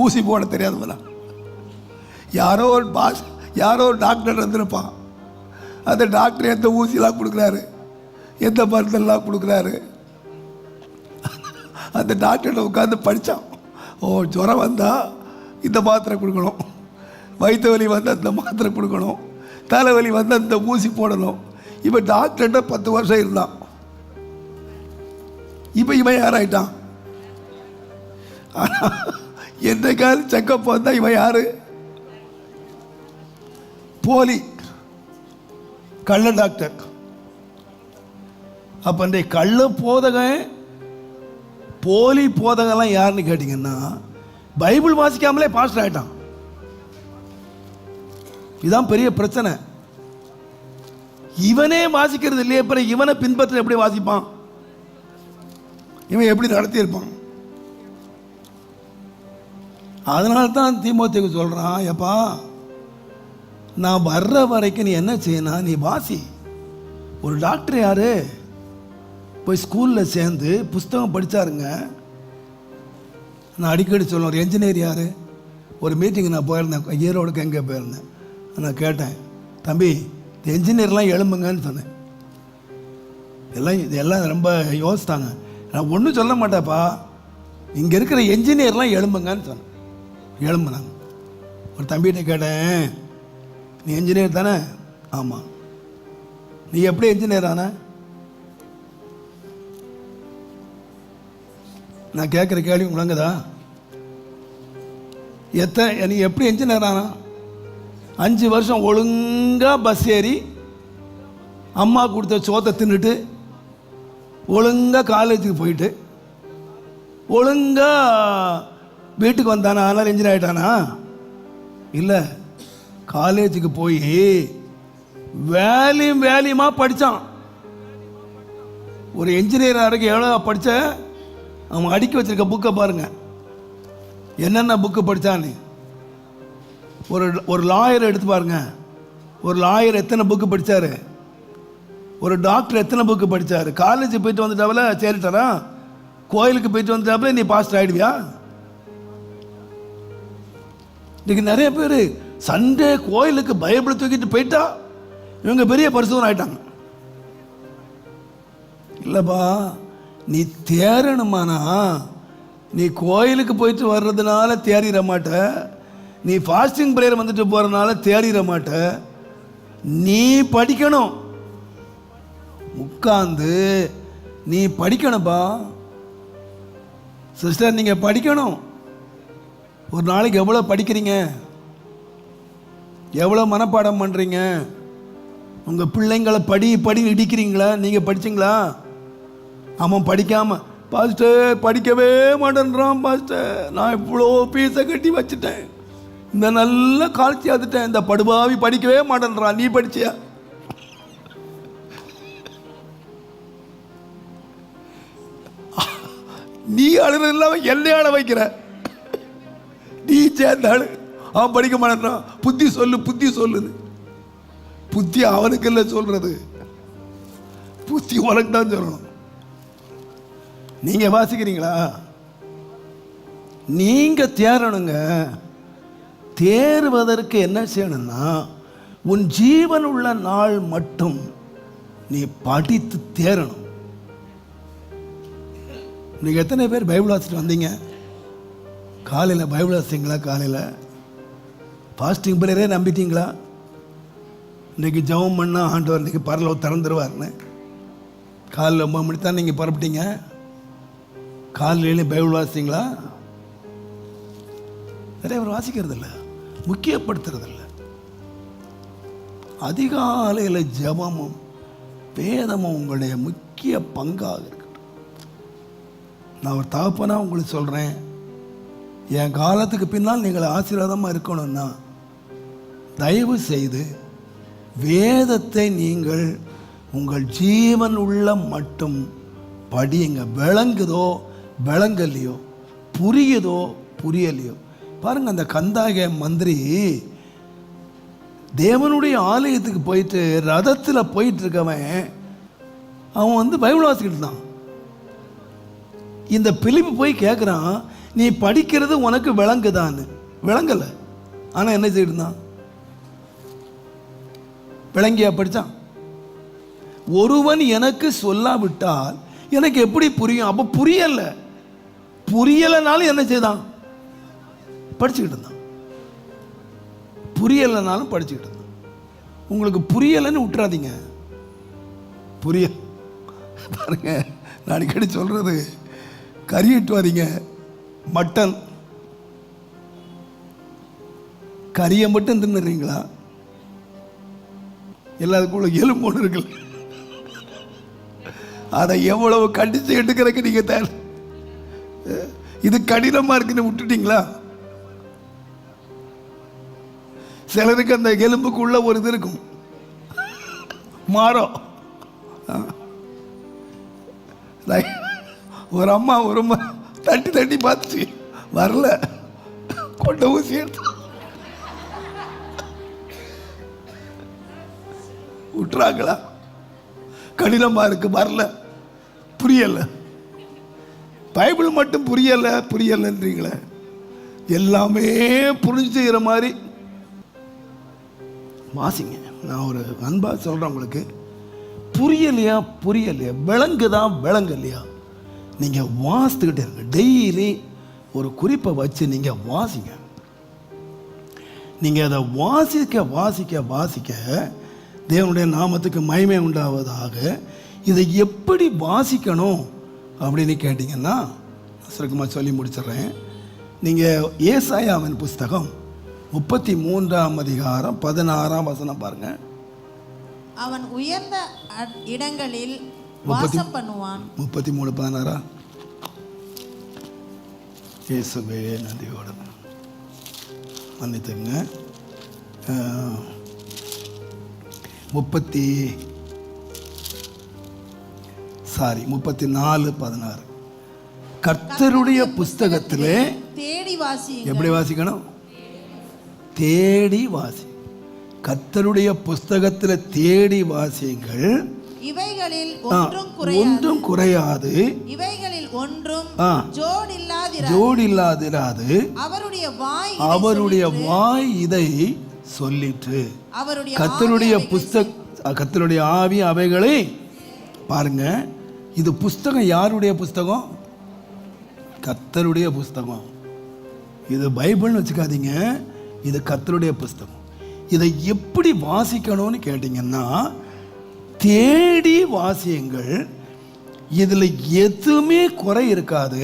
ஊசி போட தெரியாதவனா? யாரோ ஒரு டாக்டர் இருந்திருப்பான். அந்த டாக்டர் எந்த ஊசிலாம் கொடுக்குறாரு, எந்த மருந்தெல்லாம் கொடுக்குறாரு. அந்த டாக்டர்கிட்ட உட்காந்து படித்தான். ஓ, ஜுரம் வந்தால் இந்த மாத்திரை கொடுக்கணும், வயிற்று வலி வந்தால் இந்த மாத்திரை கொடுக்கணும், தலைவலி வந்தால் இந்த ஊசி போடணும். இப்போ டாக்டர்கிட்ட 10 வருஷம் இருந்தான். இப்போ இவன் யாராயிட்டான்? என்னைக்காவது செக்கப் வந்தால் இவன் யாரு? போலி கள்ள டாக்டர். அப்போ இந்த கள்ள போதகன், போலி போதகெல்லாம் யாருன்னு கேட்டிங்கன்னா, பைபிள் வாசிக்காமலே பாஸ்டர் ஆகிட்டான். இதுதான் பெரிய பிரச்சனை. இவனே வாசிக்கிறது இல்லையே, அப்புறம் இவனை பின்பற்ற எப்படி வாசிப்பான்? இவன் எப்படி நடத்தியிருப்பான்? அதனால தான் தீமோத்தேயுக்கு சொல்கிறான், எப்பா நான் வர்ற வரைக்கும் நீ என்ன செய்யணும், நீ வாசி. ஒரு டாக்டர் யாரு? போய் ஸ்கூலில் சேர்ந்து புஸ்தகம் படித்தாருங்க. நான் அடிக்கடி சொல்லுவேன், ஒரு என்ஜினியர் யார்? ஒரு மீட்டிங் நான் போயிருந்தேன், ஈரோடுக்கு எங்கே போயிருந்தேன். நான் கேட்டேன், தம்பி இந்த என்ஜினியர்லாம் எழும்புங்கன்னு சொன்னேன். இதெல்லாம் ரொம்ப யோசித்தாங்க. நான் ஒன்றும் சொல்ல மாட்டேப்பா, இங்கே இருக்கிற என்ஜினியர்லாம் எழும்புங்கன்னு சொன்னேன். எழும்புனாங்க. ஒரு தம்பிகிட்ட கேட்டேன், நீ என்ஜினியர் தானே? ஆமாம். நீ எப்படி என்ஜினியர் ஆன? நான் கேட்குற கேள்வி முழங்குதா? நீ எப்படி என்ஜினியர் ஆனா? 5 வருஷம் ஒழுங்காக பஸ் ஏறி அம்மா கொடுத்த சோத்தை தின்னுட்டு, ஒழுங்காக காலேஜுக்கு போயிட்டு, ஒழுங்காக வீட்டுக்கு வந்தானா? அதனால் என்ஜினியர் ஆகிட்டானா? இல்லை, காலேஜுக்கு போய் வேலையுமா படித்தான். ஒரு என்ஜினியர் வரைக்கும் எவ்வளோ படித்த? அவன் அடுக்கி வச்சிருக்க புக்கை பாருங்க, என்னென்ன புக்கு படித்தான்னு. ஒரு லாயர் எடுத்து பாருங்க, ஒரு லாயர் எத்தனை புக்கு படித்தார்? ஒரு டாக்டர் எத்தனை புக்கு படித்தார்? காலேஜ் போயிட்டு வந்துட்டாவில் சேரிட்டாரா? கோயிலுக்கு போயிட்டு வந்துட்டாப்புல நீ பாஸ்டர் ஆகிடுவியா? இன்னைக்கு நிறைய பேர் சண்டே கோயிலுக்கு பைபிளை தூக்கிட்டு போயிட்டா இவங்க பெரிய பரிசுத்தம் ஆயிட்டாங்க. இல்லைப்பா, நீ தேரணுமானா நீ கோயிலுக்கு போயிட்டு வர்றதுனால தேறிட மாட்ட, நீ ஃபாஸ்டிங் ப்ரேயர் வந்துட்டு போகிறதுனால தேறிட மாட்ட. நீ படிக்கணும், உட்கார்ந்து நீ படிக்கணும்பா. சிஸ்டர், நீங்கள் படிக்கணும். ஒரு நாளைக்கு எவ்வளோ படிக்கிறீங்க? எவ்வளோ மனப்பாடம் பண்ணுறீங்க? உங்கள் பிள்ளைங்களை படி இடிக்கிறீங்களா? நீங்கள் படிச்சிங்களா? அவன் படிக்காமல், பாஸ்டர் படிக்கவே மாட்டேன்றான் பாஸ்டர், நான் இவ்வளோ பீஸை கட்டி வச்சுட்டேன், இந்த நல்ல கால்ச்சி ஆத்துட்டேன், இந்த படுபாவி படிக்கவே மாட்டேன்றான், நீ படிச்சியா? நீ அழுறது இல்லாம என்னை அழ வைக்கிற. நீ சேர்ந்தாள், அவன் படிக்க மாட்டான், புத்தி சொல்லுது. புத்தி அவனுக்கு இல்லை சொல்றது, புத்தி உனக்கு தான் சொல்லணும். நீங்க வாசிக்கிறீங்களா? நீங்க தேரணுங்க. தேர்வதற்கு என்ன செய்யணும்னா, உன் ஜீவன் உள்ள நாள் மட்டும் நீ படித்து தேரணும். நீங்கள் எத்தனை பேர் பைபிள் வாசிட்டு வந்தீங்க? காலையில் பைபிள் வாசிங்களா? காலையில் ஃபாஸ்டிங் ப்ரேயரே நம்பிட்டீங்களா? இன்றைக்கி ஜெபம் பண்ணால் ஆண்டவர் இன்றைக்கி பரலோகம் திறந்துருவார்னு காலையில் 9 மணி தான் நீங்கள் புறப்பட்டீங்க. காலையிலேயும் பைபிள் வாசிங்களா? நிறைய பேர் வாசிக்கிறதில்ல, முக்கியப்படுத்துறதில்ல. அதிகாலையில் ஜெபமும் வேதமும் உங்களுடைய முக்கிய பங்காக இருக்கட்டும். நான் ஒரு தகப்பனாக உங்களுக்கு சொல்கிறேன், என் காலத்துக்கு பின்னால் நீங்கள் ஆசீர்வாதமாக இருக்கணும்னா தயவு செய்து வேதத்தை நீங்கள் உங்கள் ஜீவன் உள்ள மட்டும் படியுங்க. விளங்குதோ விளங்கலையோ, புரியுதோ புரியலையோ. பாருங்கள், அந்த கந்தாய மந்திரி தேவனுடைய ஆலயத்துக்கு போயிட்டு ரதத்தில் போயிட்டு இருக்கவன் அவன் பைபிள் வாசிக்கிட்டு தான். இந்த பிலிப்பு போய் கேட்குறான், நீ படிக்கிறது உனக்கு விளங்குதான்னு. விளங்கலை, ஆனால் என்ன செய்யணும்? விளங்கியா படித்தான்? ஒருவன் எனக்கு சொல்லாவிட்டால் எனக்கு எப்படி புரியும்? அப்போ புரியலைனாலும் என்ன செய்தான்? படிச்சுக்கிட்டு இருந்தான். புரியலைனாலும் படிச்சுக்கிட்டு இருந்தான். உங்களுக்கு புரியலைன்னு விட்டுறாதீங்க. பாருங்க, நான் அடிக்கடி சொல்றது, கறிட்டு வரீங்க, மட்டன் கறியை மட்டும் தின்னுறீங்களா? எல்லாருக்குள்ள எலும்பு ஒன்று இருக்குல்ல, அதை எவ்வளவு கண்டிச்சு எடுக்கிறதுக்கு நீங்க தயார்? இது கடினமா இருக்குன்னு விட்டுட்டீங்களா? சிலருக்கு அந்த எலும்புக்குள்ள ஒரு இது இருக்கும், மாறும். ஒரு அம்மா தட்டி பார்த்துச்சு, வரல, கொண்ட ஊசி எடுத்து விட்டுறாங்களா? கடினமா இருக்கு, வரல, புரியல. பைபிள் மட்டும் புரியலன்றீங்களே. எல்லாமே புரிஞ்சு செய்கிற மாதிரி வாசிங்க. நான் ஒரு அன்பா சொல்றேன் உங்களுக்கு, புரியலையா விளங்கலையா, நீங்க வாசித்துக்கிட்டே இருங்க. டெய்லி ஒரு குறிப்பை வச்சு நீங்க வாசிங்க. நீங்க அதை வாசிக்க தேவனுடைய நாமத்துக்கு மகிமை உண்டாவதாக. இதை எப்படி வாசிக்கணும் அப்படின்னு கேட்டிங்கன்னா, சுருக்கமாக சொல்லி முடிச்சிடுறேன். நீங்கள் ஏசாயாவின் புஸ்தகம் 33ஆம் அதிகாரம் 16ஆம் வசனம் பாருங்க. அவன் உயர்ந்த இடங்களில் வாசம் பண்ணுவான். 33:16. இயேசுவே நன்றியோடு மன்னித்துங்க. 34:16. கர்த்தருடைய புஸ்தகத்திலே தேடி வாசியுங்கள். எப்படி வாசிக்கணும்? தேடி வாசி. கர்த்தருடைய புஸ்தகத்தில் தேடி வாசியுங்கள். இவைகளில் ஒன்றும் குறையாது இவைகளில் ஒன்றும் ஆ. ஜோடில்லாதிராது அவருடைய வாய் இதை சொல்லிற்று. கர்த்தருடைய ஆவி அவைகளை பாருங்க. இது புஸ்தகம் யாருடைய புஸ்தகம்? கர்த்தருடைய புஸ்தகம். இது பைபிள்னு வச்சுக்காதீங்க, இது கர்த்தருடைய புஸ்தகம். இதை எப்படி வாசிக்கணும்னு கேட்டிங்கன்னா, தேடி வாசியுங்கள். இதில் எதுவுமே குறை இருக்காது.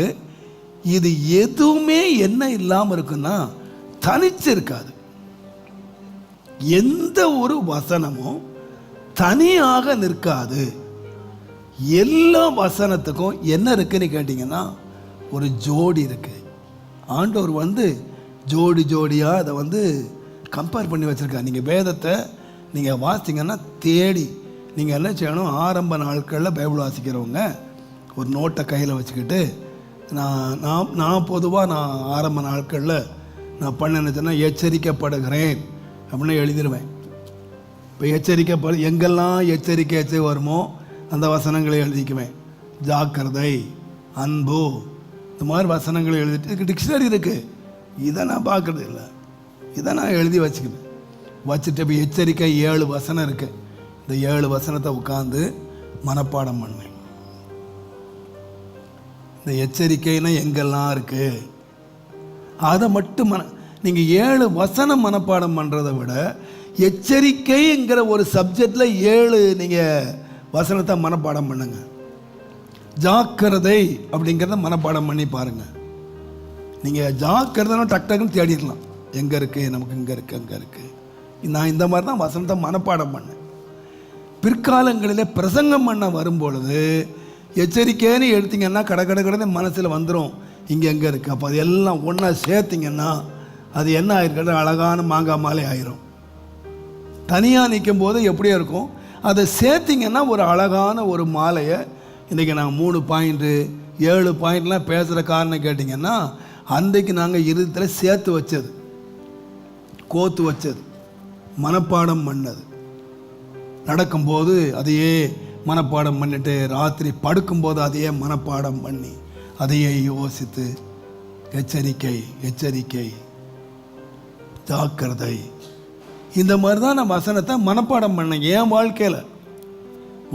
இது எதுவுமே என்ன இல்லாமல் இருக்குன்னா தனிச்சு இருக்காது. எந்த ஒரு வசனமும் தனியாக நிற்காது. எல்லா வசனத்துக்கும் என்ன இருக்குன்னு கேட்டிங்கன்னா ஒரு ஜோடி இருக்கு. ஆண்டவர் ஜோடி ஜோடியாக அதை கம்பேர் பண்ணி வச்சுருக்காரு. நீங்கள் வேதத்தை நீங்கள் வாசிங்கன்னா தேடி நீங்கள் என்ன செய்யணும், ஆரம்ப நாட்களில் பைபிள் வாசிக்கிறவங்க ஒரு நோட்டை கையில் வச்சுக்கிட்டு, நான் பொதுவாக ஆரம்ப நாட்களில் நான் பண்ண எச்சரிக்கப்படுகிறேன் அப்படின்னு எழுதிடுவேன். இப்போ எங்கெல்லாம் எச்சரிக்கை வருமோ அந்த வசனங்களை எழுதிக்குவேன். ஜாக்கிரதை, அன்பு, இந்த மாதிரி வசனங்களை எழுதிட்டு, இதுக்கு டிக்ஷனரி இருக்குது, இதை நான் பார்க்குறது இல்லை, இதை நான் எழுதி வச்சுட்டு இப்போ எச்சரிக்கை 7 வசனம் இருக்குது. இந்த 7 வசனத்தை உட்காந்து மனப்பாடம் பண்ணுவேன். இந்த எச்சரிக்கைன்னா எங்கெல்லாம் இருக்குது அதை மட்டும் நீங்கள் 7 வசனம் மனப்பாடம் பண்ணுறதை விட எச்சரிக்கைங்கிற ஒரு சப்ஜெக்டில் 7 நீங்கள் வசனத்தை மனப்பாடம் பண்ணுங்க. ஜாக்கிரதை அப்படிங்கிறத மனப்பாடம் பண்ணி பாருங்கள். நீங்கள் ஜாக்கிரதைன்னு டக்குன்னு தேடிடலாம், எங்கே இருக்குது நமக்கு, இங்கே இருக்குது அங்கே இருக்குது. நான் இந்த மாதிரி தான் வசனத்தை மனப்பாடம் பண்ணேன். பிற்காலங்களில் பிரசங்கம் பண்ண வரும்பொழுது எச்சரிக்கைன்னு எடுத்திங்கன்னா கடை மனசில் வந்துடும், இங்கே எங்கே இருக்குது. அப்போ அது எல்லாம் ஒன்றா சேர்த்திங்கன்னா அது என்ன ஆயிருக்கிறது, அழகான மாங்காய் மாலை ஆயிரும். தனியாக நிற்கும் போது எப்படியா இருக்கும், அதை சேர்த்திங்கன்னா ஒரு அழகான ஒரு மாலையை. இன்றைக்கி நாங்கள் 3 பாயிண்ட்டு 7 பாயிண்ட்லாம் பேசுகிற காரணம் கேட்டிங்கன்னா, அன்றைக்கு நாங்கள் இருதயத்தில் சேர்த்து வச்சது, கோத்து வச்சது, மனப்பாடம் பண்ணது. நடக்கும்போது அதையே மனப்பாடம் பண்ணிட்டு, ராத்திரி படுக்கும்போது அதையே மனப்பாடம் பண்ணி அதையே யோசித்து, எச்சரிக்கை எச்சரிக்கை, ஜாக்கிரதை, இந்த மாதிரி தான் நான் வசனத்தை மனப்பாடம் பண்ணேன். என் வாழ்க்கையில்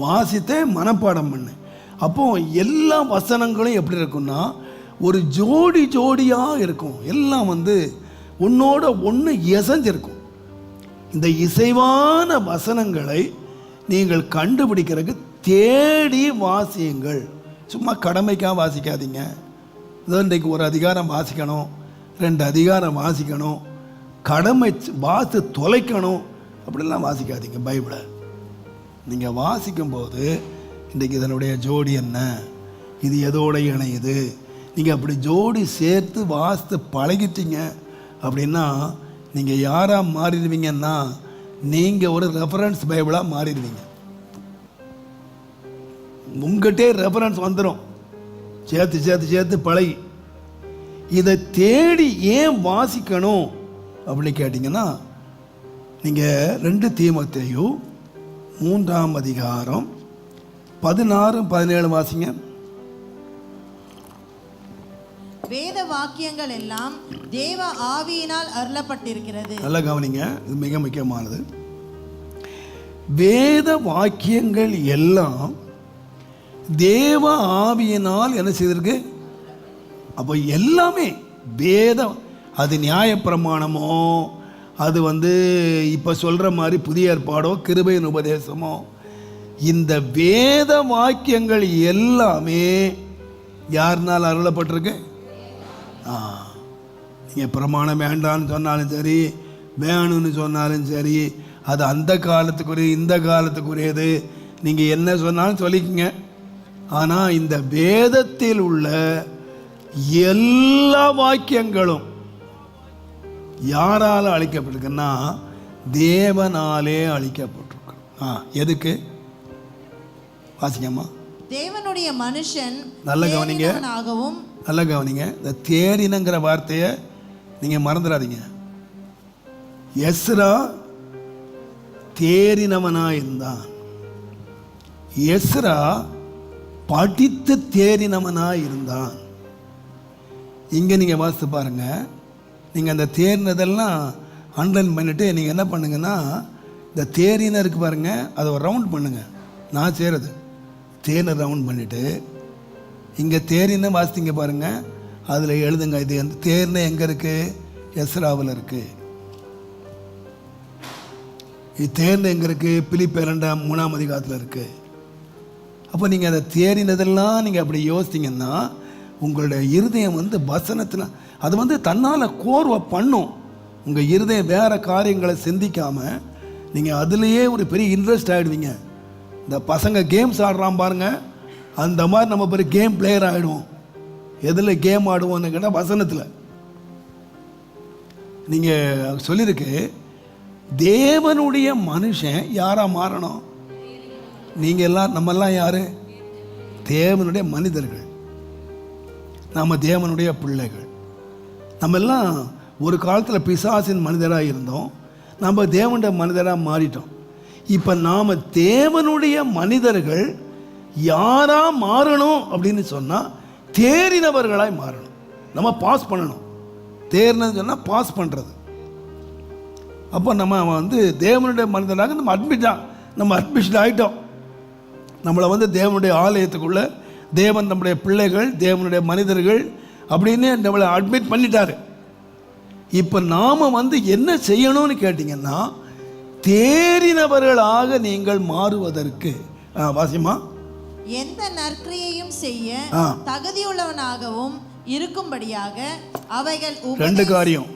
வாசித்தே மனப்பாடம் பண்ணேன். அப்போது எல்லா வசனங்களும் எப்படி இருக்குன்னா ஒரு ஜோடி ஜோடியாக இருக்கும். எல்லாம் ஒன்றோட ஒன்று இசைஞ்சிருக்கும். இந்த இசைவான வசனங்களை நீங்கள் கண்டுபிடிக்கிறதுக்கு தேடி வாசியுங்கள். சும்மா கடமைக்காக வாசிக்காதீங்க. இன்றைக்கு ஒரு அதிகாரம் வாசிக்கணும், 2 அதிகாரம் வாசிக்கணும், கடமை வாசி தொலைக்கணும் அப்படிலாம் வாசிக்காதீங்க. பைபிளை நீங்கள் வாசிக்கும்போது இன்றைக்கு இதனுடைய ஜோடி என்ன, இது எதோட இணையுது, நீங்கள் அப்படி ஜோடி சேர்த்து வாசித்து பழகிட்டீங்க அப்படின்னா நீங்கள் யாராக மாறிடுவீங்கன்னா நீங்கள் ஒரு ரெஃபரன்ஸ் பைபிளாக மாறிடுவீங்க. உங்கள்கிட்டே ரெஃபரன்ஸ் வந்துடும், சேர்த்து சேர்த்து சேர்த்து பழகி. இதை தேடி ஏன் வாசிக்கணும் அப்படின்னு கேட்டிங்கன்னா, நீங்கள் 2 தீமோத்தேயு 3ஆம் அதிகாரம் 16, 17 வாசிங்க. வேத வாக்கியங்கள் எல்லாம் தேவ ஆவியினால் அருளப்பட்டிருக்கிறது. நல்லா கவனிங்க, இது மிக முக்கியமானது. வேத வாக்கியங்கள் எல்லாம் தேவ ஆவியினால் என்ன செய்திருக்கு? அப்போ எல்லாமே வேதம், அது நியாயப்பிரமாணமோ, அது இப்போ சொல்கிற மாதிரி புதிய ஏற்பாடோ கிருபையின் உபதேசமோ, இந்த வேத வாக்கியங்கள் எல்லாமே யாருனால் அருளப்பட்டிருக்கு? நீங்கள் பிரமாணம் வேண்டான்னு சொன்னாலும் சரி, வேணும்னு சொன்னாலும் சரி, அது அந்த காலத்துக்குரிய இந்த காலத்துக்குரியது, நீங்கள் என்ன சொன்னாலும் சொல்லிக்கங்க. ஆனால் இந்த வேதத்தில் உள்ள எல்லா வாக்கியங்களும் யாரால் அளிக்கப்பட்டிருக்குன்னா தேவனாலே அளிக்கப்பட்டிருக்கு. எதுக்கு வாசிக்கம்மா? தேவனுடைய மனுஷன் நல்ல கவனிங்க, நல்ல கவனிங்க. இந்த தேடினங்கிற வார்த்தையை நீங்கள் மறந்துடாதீங்க. எஸ்ரா தேறினவனாக இருந்தான். எஸ்ரா படித்து தேறினவனாய் இருந்தான். இங்கே நீங்கள் வாசித்து பாருங்க. நீங்கள் அந்த தேறினதெல்லாம் அண்டர்லைன் பண்ணிவிட்டு நீங்கள் என்ன பண்ணுங்கன்னா, இந்த தேறின இருக்கு பாருங்க, அதை ஒரு ரவுண்ட் பண்ணுங்க. நான் செய்கிறது தேனை ரவுண்ட் பண்ணிவிட்டு இங்கே தேறின வாசித்தீங்க பாருங்க, அதில் எழுதுங்க. இது எந்த தேர்ன எங்கே இருக்குது? எஸ்ராவில் இருக்குது. இது தேர்ந்த எங்கே இருக்குது? பிலிப்பியர் 2:3 அதிகாரத்தில் இருக்குது. அப்போ நீங்கள் அதை தேறினதெல்லாம் நீங்கள் அப்படி யோசித்தீங்கன்னா உங்களுடைய இருதயம் வசனத்தில் அது தன்னால் கோர்வை பண்ணும். உங்கள் இருதயம் வேறு காரியங்களை சிந்திக்காமல் நீங்கள் அதுலேயே ஒரு பெரிய இன்ட்ரெஸ்ட் ஆகிடுவீங்க. இந்த பசங்க கேம்ஸ் ஆடுறான் பாருங்கள், அந்த மாதிரி நம்ம பெரிய கேம் பிளேயர் ஆகிடுவோம். எதில் கேம் ஆடுவோம்னு கேட்டால் வசனத்தில். நீங்கள் சொல்லியிருக்கு தேவனுடைய மனுஷன் யாராக மாறணும்? நீங்கள் எல்லாம் நம்மெல்லாம் யார்? தேவனுடைய மனிதர்கள். நம்ம தேவனுடைய பிள்ளைகள். நம்ம எல்லாம் ஒரு காலத்தில் பிசாசின் மனிதராக இருந்தோம், நம்ம தேவனுடைய மனிதராக மாறிட்டோம். இப்போ நாம் தேவனுடைய மனிதர்கள் யாராக மாறணும் அப்படின்னு சொன்னால் தேறினவர்களாய் மாறணும். நம்ம பாஸ் பண்ணணும். தேர்னது சொன்னால் பாஸ் பண்ணுறது. அப்போ நம்ம தேவனுடைய மனிதராக நம்ம அட்மிஷன் ஆகிட்டோம். நம்மளை தேவனுடைய ஆலயத்துக்குள்ளே தேவன் நம்முடைய பிள்ளைகள், தேவனுடைய மனிதர்கள் அப்படின்னு நம்மளை அட்மிட் பண்ணிட்டாரு. இப்போ நாம் என்ன செய்யணும்னு கேட்டிங்கன்னா, தேறினவர்களாக நீங்கள் மாறுவதற்கு வாசிமா எந்த நற்கிரியையும் செய்ய தகுதியுள்ளவனாகவும் இருக்கும்படியாக அவைகள் 2 காரியம்.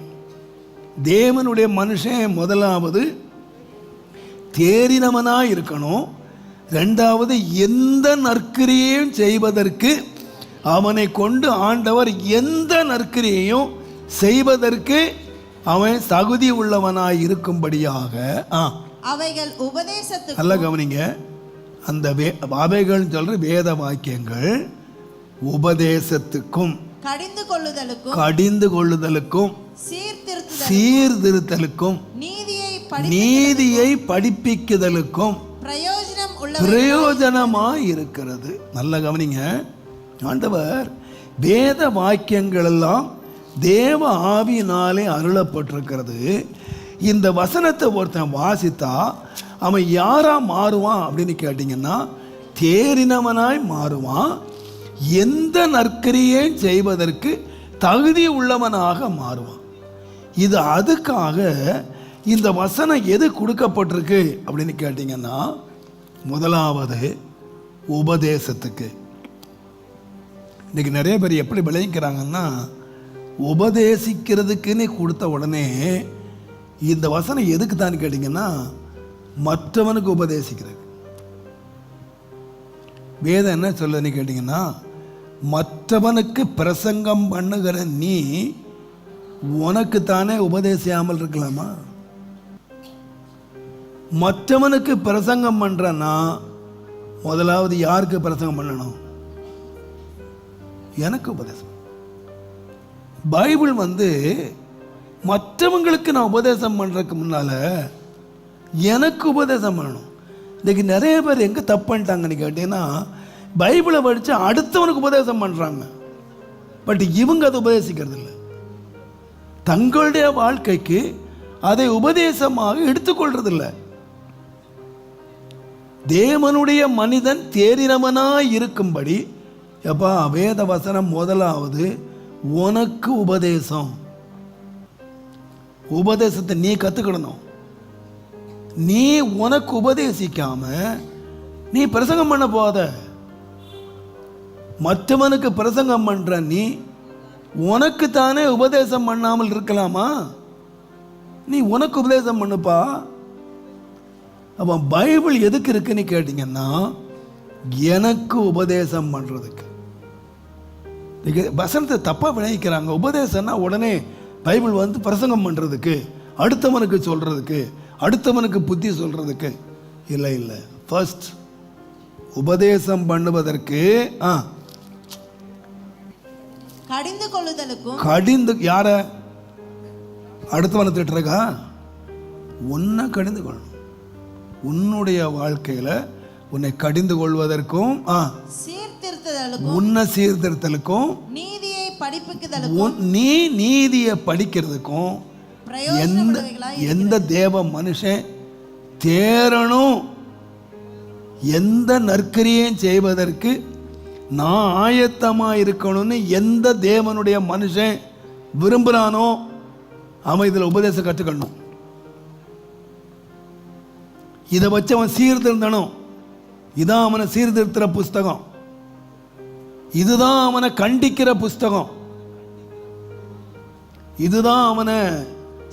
தேவனுடைய மனுஷன் முதலாவது தேறினவனாய் இருக்கணும். 2வது எந்த நற்கிரியையும் செய்வதற்கு அவனை கொண்டு ஆண்டவர் எந்த நற்கிரியையும் செய்வதற்கு அவன் தகுதி உள்ளவனாய் இருக்கும்படியாக அவைகள் உபதேசத்துக்கு. நல்ல கவனிங்க, அந்த அவைகள் சொல்ற வேத வாக்கியங்கள் உபதேசத்துக்கும் கடிந்து கொள்ளுதலுக்கும் சீர்திருத்தலுக்கும் நீதியை படிப்பிக்குதலுக்கும் பிரயோஜனமாய் இருக்கிறது. நல்ல கவனிங்க, ஆண்டவர் வேத வாக்கியங்கள் எல்லாம் தேவ ஆவியினாலே அருளப்பட்டிருக்கிறது. இந்த வசனத்தை ஒருத்தன் வாசித்தா அவன் யாரா மாறுவான் அப்படின்னு கேட்டிங்கன்னா, தேறினவனாய் மாறுவான். எந்த நற்கிரியை செய்வதற்கு தகுதி உள்ளவனாக மாறுவான். இது அதுக்காக இந்த வசனம் எது கொடுக்கப்பட்டிருக்கு அப்படின்னு கேட்டிங்கன்னா, முதலாவது உபதேசத்துக்கு. இன்றைக்கி நிறைய பேர் எப்படி விளைவிக்கிறாங்கன்னா, உபதேசிக்கிறதுக்குன்னு கொடுத்த உடனே இந்த வசனம் எதுக்கு தான் கேட்டிங்கன்னா, மற்றவனுக்கு உபதேசிக்கிறது. வேதம் என்ன சொல்லுன்னு கேட்டிங்கன்னா, மற்றவனுக்கு பிரசங்கம் பண்ணுகிற நீ உனக்குத்தானே உபதேசியாமல் இருக்கலாமா? மற்றவனுக்கு பிரசங்கம் பண்ணுறன்னா முதலாவது யாருக்கு பிரசங்கம் பண்ணணும்? எனக்கு உபதேசம். பைபிள் மற்றவங்களுக்கு நான் உபதேசம் பண்ணுறதுக்கு முன்னால் எனக்கு உபதேசம் பண்ணணும். இன்றைக்கி நிறைய பேர் எங்கே தப்பு பண்ணிட்டாங்கன்னு கேட்டீங்கன்னா, பைபிளை படித்து அடுத்தவனுக்கு உபதேசம் பண்ணுறாங்க. பட் இவங்க அதை உபதேசிக்கிறது இல்லை. தங்களுடைய வாழ்க்கைக்கு அதை உபதேசமாக எடுத்துக்கொள்றதில்லை. தேவனுடைய மனிதன் தேறினவனாய் இருக்கும்படி எப்பா வேத வசனம் முதலாவது உனக்கு உபதேசம். உபதேசத்தை நீ கற்றுக்கிடணும். நீ உனக்கு உபதேசிக்காம நீ பிரசங்கம் பண்ண போத. மற்றவனுக்கு பிரசங்கம் பண்ற நீ உனக்கு தானே உபதேசம் பண்ணாமல் இருக்கலாமா? நீ உனக்கு உபதேசம் பண்ணுப்பா. அப்போ பைபிள் எதுக்கு இருக்குன்னு கேட்டிங்கன்னா, எனக்கு உபதேசம் பண்ணுறதுக்கு. வசனத்தை தப்பாக விளைவிக்கிறாங்க. உபதேசம்னா உடனே பைபிள் பிரசங்கம் பண்ணுறதுக்கு, அடுத்தவனுக்கு சொல்கிறதுக்கு, அடுத்தவனுக்கு புத்தி சொல்கிறதுக்கு இல்லை. இல்லை, ஃபர்ஸ்ட் உபதேசம் பண்ணுவதற்கு கடிந்து கொள்ளுதலுக்கும். கடிந்து யார? அடுத்தவனை திட்டுறக்கா? உன்னை கடிந்து கொள்ளணும். உன்னுடைய வாழ்க்கையில் உன்னை கடிந்து கொள்வதற்கும் சீர்திருத்துதலுக்கும் உன்னை சீர்திருத்தலுக்கும் நீதியை படிப்புக்குதலுக்கும் நீ நீதியை படிக்கிறதுக்கும் எந்த பிரயோஜனப்படுவீர்களாய் எந்த தேவ மனுஷன் தேரணும், எந்த நற்கிரியையும் செய்வதற்கு நான் ஆயத்தமாக இருக்கணும்னு எந்த தேவனுடைய மனுஷன் விரும்புகிறானோ அவன் இதில் உபதேசம் கற்றுக்கணும். இதை வச்சு அவன் சீர்திருந்தணும். இதான் அவனை சீர்திருத்துற புஸ்தகம், இதுதான் அவனை கண்டிக்கிற புஸ்தகம், இதுதான் அவனை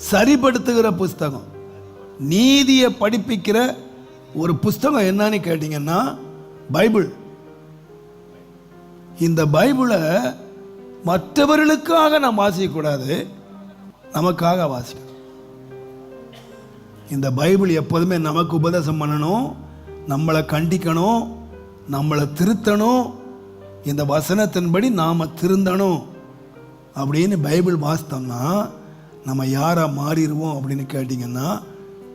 சரிப்படுத்துகிற புஸ்தகம். நீதியை படிப்பிக்கிற ஒரு புஸ்தகம் என்னன்னு கேட்டீங்கன்னா பைபிள். இந்த பைபிளை மற்றவர்களுக்காக நாம் வாசிக்கக்கூடாது, நமக்காக வாசிக்கணும். இந்த பைபிள் எப்போதுமே நமக்கு உபதேசம் பண்ணணும், நம்மளை கண்டிக்கணும், நம்மளை திருத்தணும், இந்த வசனத்தின்படி நாம் திருந்தணும் அப்படின்னு பைபிள் வாசித்தோம்னா நம்ம யாராக மாறிடுவோம் அப்படின்னு கேட்டிங்கன்னா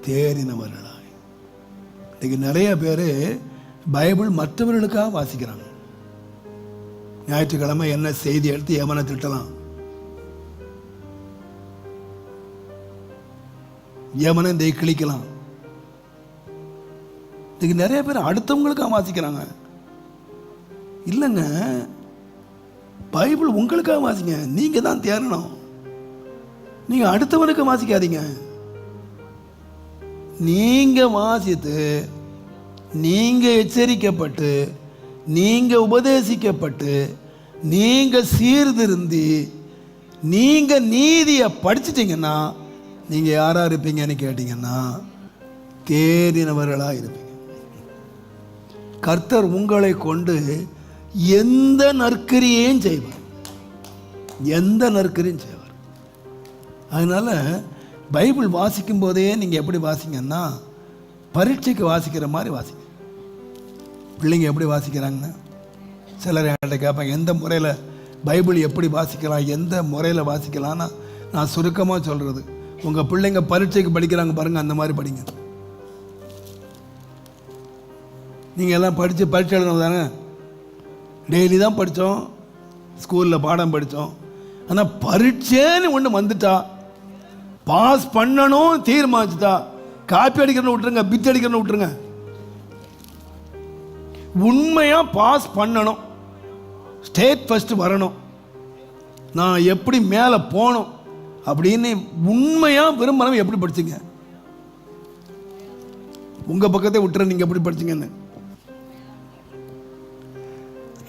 தேறினவர்களாய். இன்றைக்கி நிறைய பேர் பைபிள் மற்றவர்களுக்காக வாசிக்கிறாங்க. ஞாயிற்றுக்கிழமை என்ன செய்தி எடுத்து எவனை திட்டலாம், எவனை இந்த கிழிக்கலாம். இன்னைக்கு நிறைய பேர் அடுத்தவங்களுக்காக வாசிக்கிறாங்க. இல்லைங்க, பைபிள் உங்களுக்காக வாசிங்க. நீங்க தான் தேரணும், நீங்க அடுத்தவனுக்கு வாசிக்காதீங்க. நீங்க வாசித்து, நீங்க எச்சரிக்கப்பட்டு, நீங்க உபதேசிக்கப்பட்டு, நீங்க சீர்திருந்தி, நீங்க நீதியை படிச்சிட்டீங்கன்னா நீங்க யாரா இருப்பீங்கன்னு கேட்டீங்கன்னா தேறினவர்களா இருப்பீங்க. கர்த்தர் உங்களை கொண்டு எந்த நற்கிரியையும் செய்வார், எந்த நற்கிரியும் செய்வார். அதனால பைபிள் வாசிக்கும் போதே நீங்கள் எப்படி வாசிங்கன்னா பரீட்சைக்கு வாசிக்கிற மாதிரி வாசிங்க. பிள்ளைங்க எப்படி வாசிக்கிறாங்கன்னு சிலர் என்கிட்ட கேட்பாங்க, எந்த முறையில் பைபிள் எப்படி வாசிக்கலாம், எந்த முறையில் வாசிக்கலாம்னா நான் சுருக்கமாக சொல்கிறது, உங்கள் பிள்ளைங்க பரீட்சைக்கு படிக்கிறாங்க பாருங்கள், அந்த மாதிரி படிங்க. நீங்கள் எல்லாம் படித்து பரீட்சை எழுதணும் தானே, டெய்லி தான் படித்தோம், ஸ்கூலில் பாடம் படித்தோம். ஆனால் பரீட்சைன்னு ஒன்று வந்துட்டா, பாஸ் பண்ணணும் தீர்மானிச்சுட்டா, காப்பி அடிக்கிறன்னு விட்டுருங்க, பிட் அடிக்கிறன்னு விட்டுருங்க. உண்மையாக பாஸ் பண்ணணும், ஸ்டேட் ஃபர்ஸ்ட் வரணும், நான் எப்படி மேலே போகணும் அப்படின்னு உண்மையாக விரும்பணும். எப்படி படிச்சிங்க? உங்கள் பக்கத்தை விட்டுற, நீங்கள் எப்படி படிச்சிங்கன்னு.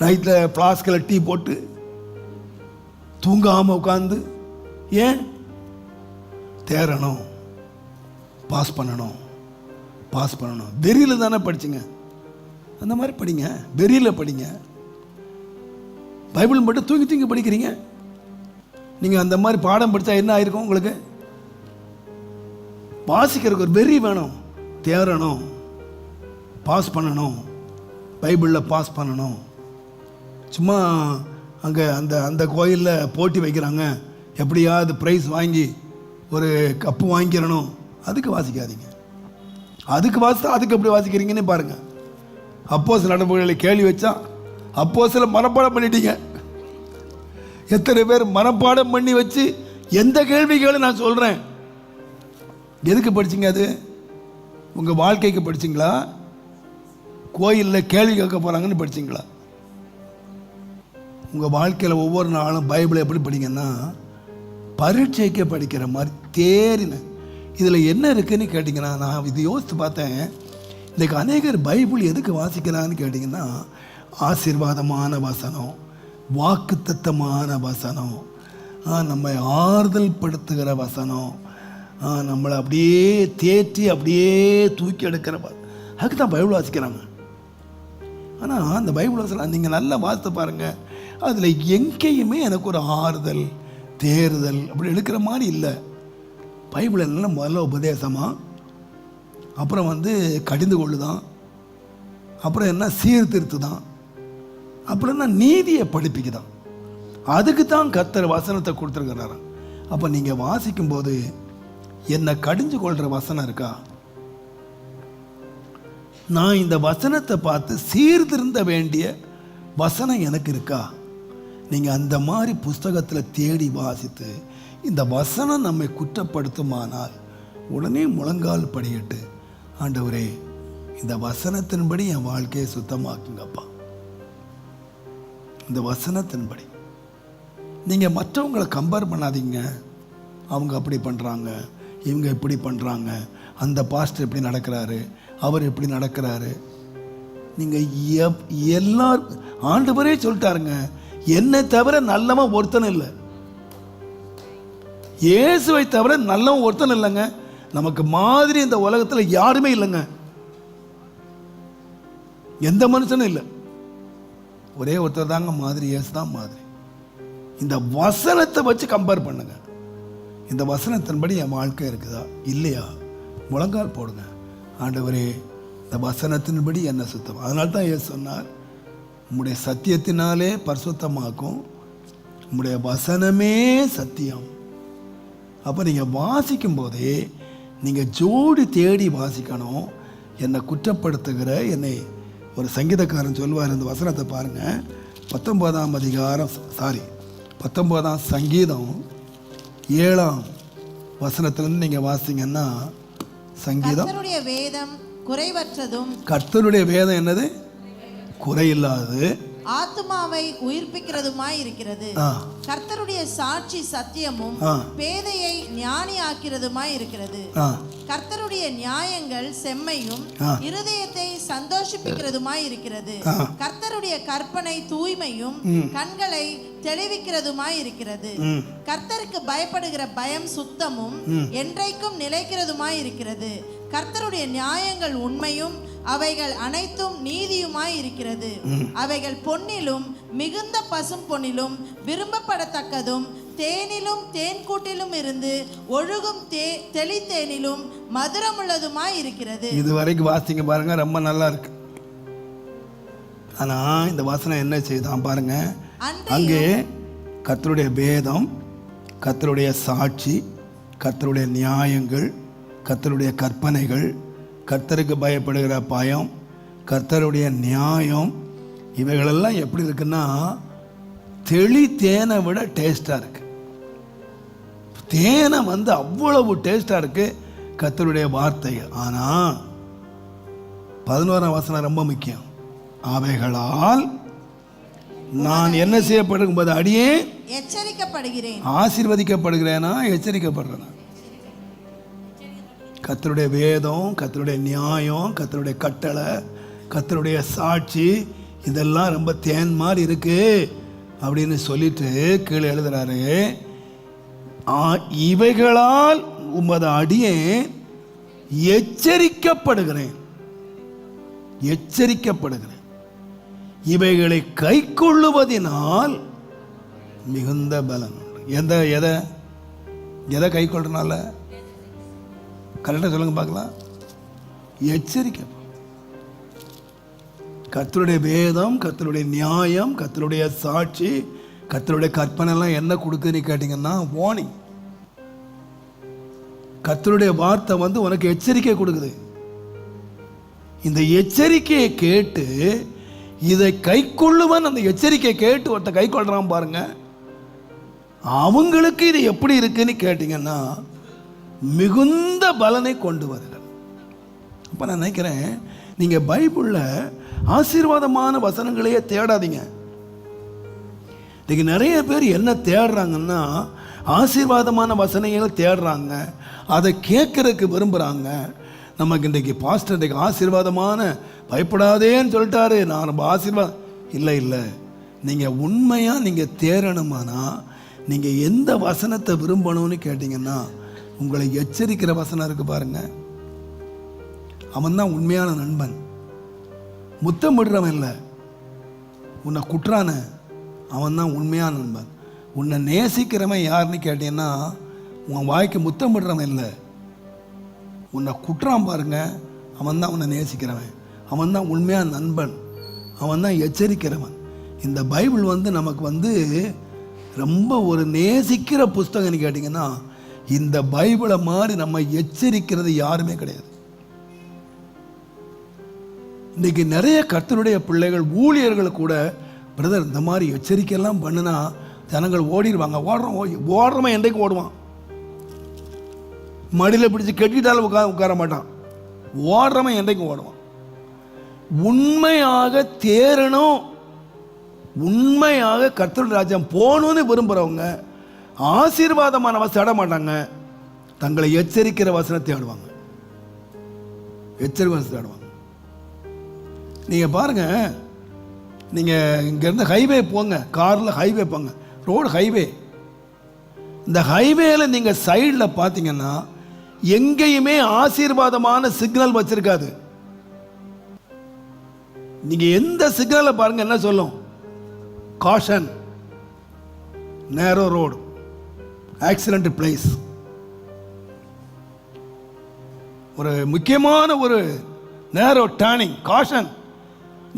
நைட்டில் ஃப்ளாஸ்கில் டீ போட்டு தூங்காமல் உட்காந்து, ஏன் தேரணும், பாஸ் பண்ணணும், பாஸ் பண்ணணும். வெறியில் தானே படிச்சிங்க, அந்த மாதிரி படிங்க, வெறியில் படிங்க. பைபிள் மட்டும் தூங்கி தூங்கி படிக்கிறீங்க. நீங்கள் அந்த மாதிரி பாடம் படித்தா என்ன ஆயிருக்கும் உங்களுக்கு? வாசிக்கிறதுக்கு ஒரு வெறி வேணும், தேரணும், பாஸ் பண்ணணும், பைபிளில் பாஸ் பண்ணணும். சும்மா அங்கே அந்த அந்த கோயிலில் போட்டி வைக்கிறாங்க, எப்படியாவது ப்ரைஸ் வாங்கி ஒரு கப்பு வாங்கிக்கிறணும், அதுக்கு வாசிக்காதீங்க. அதுக்கு வாசித்தா அதுக்கு எப்படி வாசிக்கிறீங்கன்னு பாருங்கள். அப்போஸ்தலர் நடவடிக்கைகளை கேள்வி வச்சா அப்போஸ்தலர் மனப்பாடம் பண்ணிட்டீங்க. எத்தனை பேர் மனப்பாடம் பண்ணி வச்சு எந்த கேள்விகளும் நான் சொல்கிறேன், எதுக்கு படிச்சிங்க? அது உங்கள் வாழ்க்கைக்கு படிச்சிங்களா, கோயிலில் கேள்வி கேட்க போகிறாங்கன்னு படிச்சிங்களா? உங்கள் வாழ்க்கையில் ஒவ்வொரு நாளும் பைபிளை எப்படி படிங்கன்னா பரீட்சைக்கு படிக்கிற மாதிரி தேறின. இதில் என்ன இருக்குதுன்னு கேட்டிங்கன்னா, நான் இது யோசித்து பார்த்தேன். இன்றைக்கு அநேகர் பைபிள் எதுக்கு வாசிக்கிறான்னு கேட்டிங்கன்னா, ஆசீர்வாதமான வசனம், வாக்குத்தத்தமான வசனம், நம்மை ஆறுதல் படுத்துகிற வசனம், நம்மளை அப்படியே தேற்றி அப்படியே தூக்கி எடுக்கிற அதுக்கு தான் பைபிள் வாசிக்கிறாங்க. ஆனால் அந்த பைபிள் வசனம் நீங்கள் நல்லா வாசித்து பாருங்கள், அதில் எங்கேயுமே எனக்கு ஒரு ஆறுதல் தேறுதல் அப்படி எடுக்கிற மாதிரி இல்லை. பைபிள் என்ன முதல்ல உபதேசமாக, அப்புறம் கடிந்து கொள்ளுதான், அப்புறம் என்ன சீர்திருத்து தான், அப்புறம் என்ன நீதியை படிப்பிக்குதான். அதுக்கு தான் கர்த்தர் வசனத்தை கொடுத்துருக்கிறாராம். அப்போ நீங்கள் வாசிக்கும்போது என்னை கடிஞ்சு கொள்கிற வசனம் இருக்கா, நான் இந்த வசனத்தை பார்த்து சீர்திருந்த வேண்டிய வசனம் எனக்கு இருக்கா? நீங்கள் அந்த மாதிரி புஸ்தகத்தில் தேடி வாசித்து இந்த வசனம் நம்மை குற்றப்படுத்துமானால் உடனே முழங்கால் படியிட்டு, ஆண்டவரே இந்த வசனத்தின்படி என் வாழ்க்கையை சுத்தமாக்குங்கப்பா. இந்த வசனத்தின்படி நீங்கள் மற்றவங்களை கம்பேர் பண்ணாதீங்க. அவங்க அப்படி பண்ணுறாங்க, இவங்க இப்படி பண்ணுறாங்க, அந்த பாஸ்டர் எப்படி நடக்கிறாரு, அவர் எப்படி நடக்கிறாரு. நீங்கள் எல்லாரும் ஆண்டவரே சொல்லிட்டாருங்க, என்னை தவிர நல்லவன் ஒருத்தனும் இல்லை. இயேசுவை தவிர நல்லவன் ஒருத்தன் இல்லைங்க. நமக்கு மாதிரி இந்த உலகத்தில் யாருமே இல்லைங்க. எந்த மனுஷனும் இல்லை. ஒரே ஒருத்தர் தாங்க மாதிரி, இயேசு தான் மாதிரி. இந்த வசனத்தை வச்சு கம்பேர் பண்ணுங்க. இந்த வசனத்தின்படி என் வாழ்க்கை இருக்குதா இல்லையா? முழங்கால் போடுங்க, ஆண்டவரே இந்த வசனத்தின்படி என்ன சுத்தம். அதனால தான் இயேசு சொன்னார், உம்முடைய சத்தியத்தினாலே பரிசுத்தமாக்கும், உம்முடைய வசனமே சத்தியம். அப்போ நீங்கள் வாசிக்கும் போதே நீங்கள் ஜோடி தேடி வாசிக்கணும். என்னை குற்றப்படுத்துகிற என்னை ஒரு சங்கீதக்காரன் சொல்வார், இந்த வசனத்தை பாருங்கள், 19ஆம் சங்கீதம் 7ஆம் வசனத்திலிருந்து நீங்கள் வாசிங்கன்னா, சங்கீதம் கர்த்தருடைய வேதம் குறைவற்றதும், கர்த்தருடைய வேதம் என்னது? குறையில்லாது, ஆத்துமாவை உயிர்ப்பிக்கிறதுமாய் இருக்கிறது. கர்த்தருடைய சாட்சி சத்தியமும், பேதையை ஞானி ஆக்கிறதுமாய் இருக்கிறது. கர்த்தருடைய நியாயங்கள் செம்மையும், இருதயத்தை சந்தோஷிப்பிக்கிறதுமாய் இருக்கிறது. கர்த்தருடைய கற்பனை தூய்மையும், கண்களை தெளிவிக்கிறதுமாய் இருக்கிறது. கர்த்தருக்கு பயப்படுகிற பயம் சுத்தமும், என்றைக்கும் நிலைக்கிறதுமாய் இருக்கிறது. கர்த்தருடைய நியாயங்கள் உண்மையும், அவைகள் அனைத்தும் நீதியுமாய் இருக்கிறது. அவைகள் பொன்னிலும் மிகுந்த பசும் பொன்னிலும் விரும்பப்படத்தக்கதும், தேனிலும் தேன்கூட்டிலும் இருந்து ஒழுகும் தெளித்தேனிலும் மதுரமுள்ளதுமாய் இருக்கிறது. இதுவரைக்கும் வாசிங்க பாருங்க, ரொம்ப நல்லா இருக்கு. ஆனா இந்த வாசனை என்ன செய்தான் பாருங்க. அங்கே கர்த்தருடைய வேதம், கர்த்தருடைய சாட்சி, கர்த்தருடைய நியாயங்கள், கர்த்தருடைய கற்பனைகள், கர்த்தருக்கு பயப்படுகிற பயம், கர்த்தருடைய நியாயம், இவைகளெல்லாம் எப்படி இருக்குன்னா தெளி தேனை விட டேஸ்டாக இருக்கு. தேனை அவ்வளவு டேஸ்டாக இருக்கு கர்த்தருடைய வார்த்தைகள். ஆனால் 11ஆம் வசனம் ரொம்ப முக்கியம். அவைகளால் நான் என்ன செய்யப்படும் போது அடியே எச்சரிக்கப்படுகிறேன். ஆசீர்வதிக்கப்படுகிறேனா எச்சரிக்கப்படுறேனா? கர்த்தருடைய வேதம், கர்த்தருடைய நியாயம், கர்த்தருடைய கட்டளை, கர்த்தருடைய சாட்சி, இதெல்லாம் ரொம்ப தேன் மாதிரி இருக்கு அப்படின்னு சொல்லிட்டு கீழே எழுதுறாரு, இவைகளால் உமது அடியே எச்சரிக்கப்படுகிறேன். இவைகளை கை கொள்ளுவதினால் மிகுந்த பலன். எதை கை கொள்றதுனால? கரெக்டாக சொல்லுங்க பார்க்கலாம். எச்சரிக்கை. கர்த்தருடைய வேதம், கர்த்தருடைய நியாயம், கர்த்தருடைய சாட்சி, கர்த்தருடைய கற்பனை எல்லாம் என்ன கொடுக்குதுன்னு கேட்டீங்கன்னா வார்னிங். கர்த்தருடைய வார்த்தை உனக்கு எச்சரிக்கை கொடுக்குது. இந்த எச்சரிக்கையை கேட்டு இதை கை கொள்ளுவன். அந்த எச்சரிக்கையை கேட்டு ஒருத்த கை கொள்றான் பாருங்க, அவங்களுக்கு இது எப்படி இருக்குன்னு கேட்டீங்கன்னா மிகுந்த பலனை கொண்டு வருகிறது. அப்போ நான் நினைக்கிறேன், நீங்கள் பைபிளில் ஆசீர்வாதமான வசனங்களையே தேடாதீங்க. இன்றைக்கி நிறைய பேர் என்ன தேடுறாங்கன்னா ஆசீர்வாதமான வசனங்களை தேடுறாங்க, அதை கேட்கறதுக்கு விரும்புகிறாங்க. நமக்கு இன்றைக்கி பாஸ்டர் இன்றைக்கு ஆசீர்வாதமான பயப்படாதேன்னு சொல்லிட்டாரு, நான் ரொம்ப ஆசீர்வாதம் இல்லை. நீங்கள் உண்மையாக நீங்கள் தேரணுமானா நீங்கள் எந்த வசனத்தை விரும்பணும்னு கேட்டிங்கன்னா உங்களை எச்சரிக்கிற வசனம் இருக்கு பாருங்க, அவன் தான் உண்மையான நண்பன். முத்தமிடுறவன் இல்லை, உன்னை குற்றான அவன் தான் உண்மையான நண்பன். உன்னை நேசிக்கிறவன் யாருன்னு கேட்டீங்கன்னா உன் வாய்க்கு முத்தமிடுறவன் இல்லை, உன்னை குற்றான் பாருங்க, அவன் தான் உன்னை நேசிக்கிறவன், அவன் தான் உண்மையான நண்பன், அவன் தான் எச்சரிக்கிறவன். இந்த பைபிள் நமக்கு ரொம்ப ஒரு நேசிக்கிற புஸ்தகம்னு கேட்டிங்கன்னா இந்த பைபிளை மாதிரி நம்ம எச்சரிக்கிறது யாருமே கிடையாது. இன்னைக்கு நிறைய கர்த்தருடைய பிள்ளைகள் ஊழியர்கள் கூட பிரதர் இந்த மாதிரி எச்சரிக்கையெல்லாம் பண்ணுனா ஜனங்கள் ஓடிடுவாங்க. ஓடுறவன் என்றைக்கு ஓடுவான்? மடியில் பிடிச்சி கெட்டிட்டாலும் உட்கார மாட்டான். ஓடுறவன் என்றைக்கும் ஓடுவான். உண்மையாக தேரணும், உண்மையாக கர்த்தருடைய ராஜ்யம் போகணும்னு விரும்புகிறவங்க ஆசீர்வாதமான வசனம் தேட மாட்டாங்க, தங்களை எச்சரிக்கிற வசனத்தை ஆடுவாங்க. எச்சரிக்கை வசனத்தை ஆடுவாங்க. நீங்கள் பாருங்கள், நீங்கள் இங்கேருந்து ஹைவே போங்க, காரில் ஹைவே போங்க, ரோடு ஹைவே. இந்த ஹைவேல நீங்கள் சைடில் பார்த்தீங்கன்னா எங்கேயுமே ஆசீர்வாதமான சிக்னல் வச்சிருக்காது. நீங்கள் எந்த சிக்னலை பாருங்க என்ன சொல்லும்? காஷன், நேரோ ரோடு, ஆக்சிடென்ட் பிளேஸ். ஒரு முக்கியமான ஒரு நேரோ டர்னிங், காஷன்.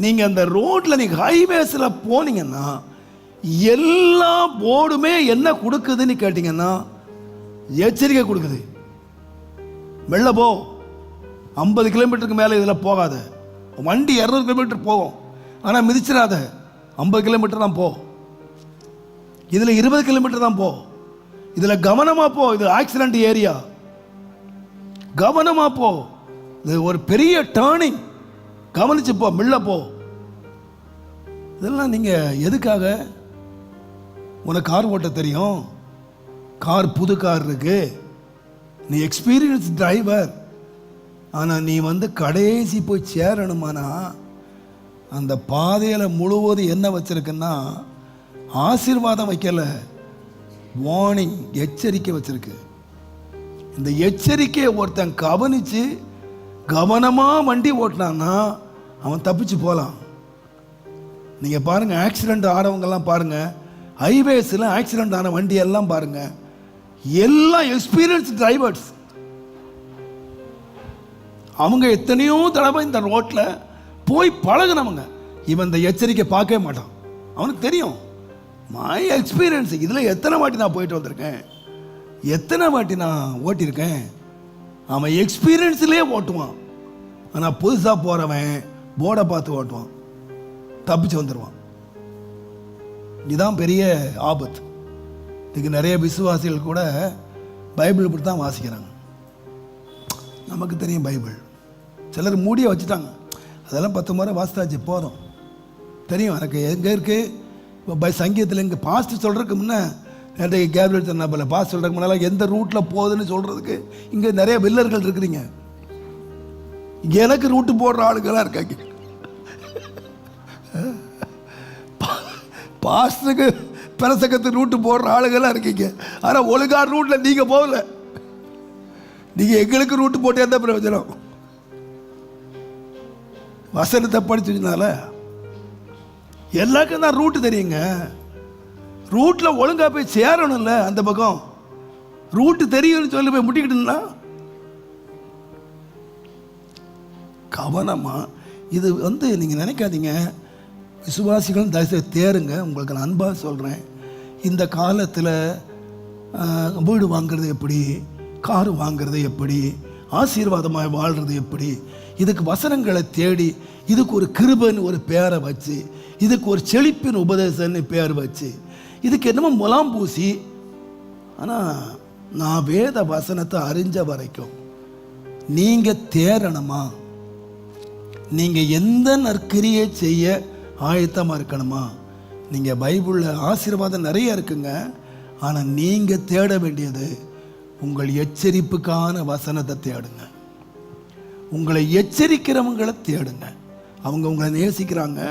நீங்கள் அந்த ரோட்டில் நீங்கள் ஹைவேஸில் போனீங்கன்னா எல்லா போர்டுமே என்ன கொடுக்குதுன்னு கேட்டிங்கன்னா எச்சரிக்கை கொடுக்குது. வெளில போ, 50 கிலோமீட்டருக்கு மேலே இதில் போகாத. வண்டி 200 கிலோமீட்டர் போகும், ஆனால் மிதிச்சிடாத. 50 கிலோமீட்டர் தான் போ, இதில் 20 கிலோமீட்டர் தான் போ, இதில் கவனமாக போ, இது ஆக்சிடென்ட் ஏரியா, கவனமாக போ, இது ஒரு பெரிய டர்னிங், கவனிச்சு போ, மில்ல போ. இதெல்லாம் நீங்கள் எதுக்காக? உனக்கு கார் ஓட்ட தெரியும், கார் புது கார் இருக்கு, நீ எக்ஸ்பீரியன்ஸ் டிரைவர். ஆனால் நீ கடைசி போய் சேரணுமானா அந்த பாதையில் முழுவதும் என்ன வச்சிருக்குன்னா ஆசீர்வாதம் வைக்கல, வார்னிங், எச்சரிக்கை வச்சிருக்கு. இந்த எச்சரிக்கையை ஒருத்தன் கவனித்து கவனமாக வண்டி ஓட்டினான்னா அவன் தப்பிச்சு போகலாம். நீங்கள் பாருங்கள், ஆக்சிடெண்ட் ஆனவங்கெல்லாம் பாருங்கள், ஹைவேஸில் ஆக்சிடெண்ட் ஆன வண்டியெல்லாம் பாருங்கள், எல்லாம் எக்ஸ்பீரியன்ஸ் டிரைவர்ஸ். அவங்க எத்தனையோ தடவை இந்த ரோட்டில் போய் பழகினவங்க. இவன் இந்த எச்சரிக்கை பார்க்கவே மாட்டான். அவனுக்கு தெரியும், மை எக்ஸ்பீரியன்ஸ், இதில் எத்தனை வாட்டி நான் போயிட்டு வந்திருக்கேன், எத்தனை வாட்டி நான் ஓட்டியிருக்கேன். அவன் எக்ஸ்பீரியன்ஸ்லேயே ஓட்டுவான். ஆனால் புதுசாக போகிறவன் போர்டை பார்த்து ஓட்டுவான், தப்பிச்சு வந்துடுவான். இதுதான் பெரிய ஆபத்து. இதுக்கு நிறைய விசுவாசிகள் கூட பைபிள் இப்படி தான் வாசிக்கிறாங்க. நமக்கு தெரியும் பைபிள், சிலர் மூடிய வச்சுட்டாங்க, அதெல்லாம் 10 முறை வாசித்தாச்சு போதும், தெரியும் எனக்கு எங்கே இருக்குது. இப்போ சங்கீதத்தில் இங்கே பாஸ்ட் சொல்கிறதுக்கு முன்னே நிறைய கேப்லேட் சொன்ன பாஸ்ட் சொல்கிறதுக்கு முன்னால் எந்த ரூட்டில் போகுதுன்னு சொல்கிறதுக்கு இங்கே நிறைய வில்லர்கள் இருக்கிறீங்க. எனக்கு ரூட்டு போடுற ஆளுங்களாம் இருக்காங்க. பாஸ்டருக்கு பிரசங்கத்து ரூட்டு போடுற ஆளுங்களாம் இருக்கீங்க. ஆனால் ஒழுங்கான ரூட்டில் நீங்கள் போகல. நீங்கள் எங்களுக்கு ரூட்டு போட்டு எந்த பிரயோஜனம்? வசனத்தை படிச்சதுனால எல்லாருக்கும் தான் ரூட்டு தெரியுங்க. ரூட்டில் ஒழுங்காக போய் சேரணும்ல. அந்த பக்கம் ரூட்டு தெரியும்னு சொல்லி போய் முட்டிக்கிட்டுனா கவனமாக. இது நீங்கள் நினைக்காதீங்க, விசுவாசிகள் தயவுசெய்து தேருங்க. உங்களுக்கு நான் அன்பாக சொல்கிறேன், இந்த காலத்தில் வீடு வாங்கிறது எப்படி, காரு வாங்கிறது எப்படி, ஆசீர்வாதமாக வாழ்கிறது எப்படி, இதுக்கு வசனங்களை தேடி இதுக்கு ஒரு கிருபைன்னு ஒரு பேரை வச்சு, இதுக்கு ஒரு செழிப்பின் உபதேசன்னு பேர் வச்சு, இதுக்கு என்னமோ முலாம் பூசி. ஆனால் நான் வேத வசனத்தை அறிஞ்ச வரைக்கும் நீங்கள் தேரணுமா, நீங்கள் எந்த நற்கிரியை செய்ய ஆயத்தமாக இருக்கணுமா? நீங்கள் பைபிளில் ஆசீர்வாதம் நிறைய இருக்குங்க. ஆனால் நீங்கள் தேட வேண்டியது உங்கள் எச்சரிப்புக்கான வசனத்தை தேடுங்க. உங்களை எச்சரிக்கிறவங்களை தேடுங்க. அவங்க உங்களை நேசிக்கிறாங்க,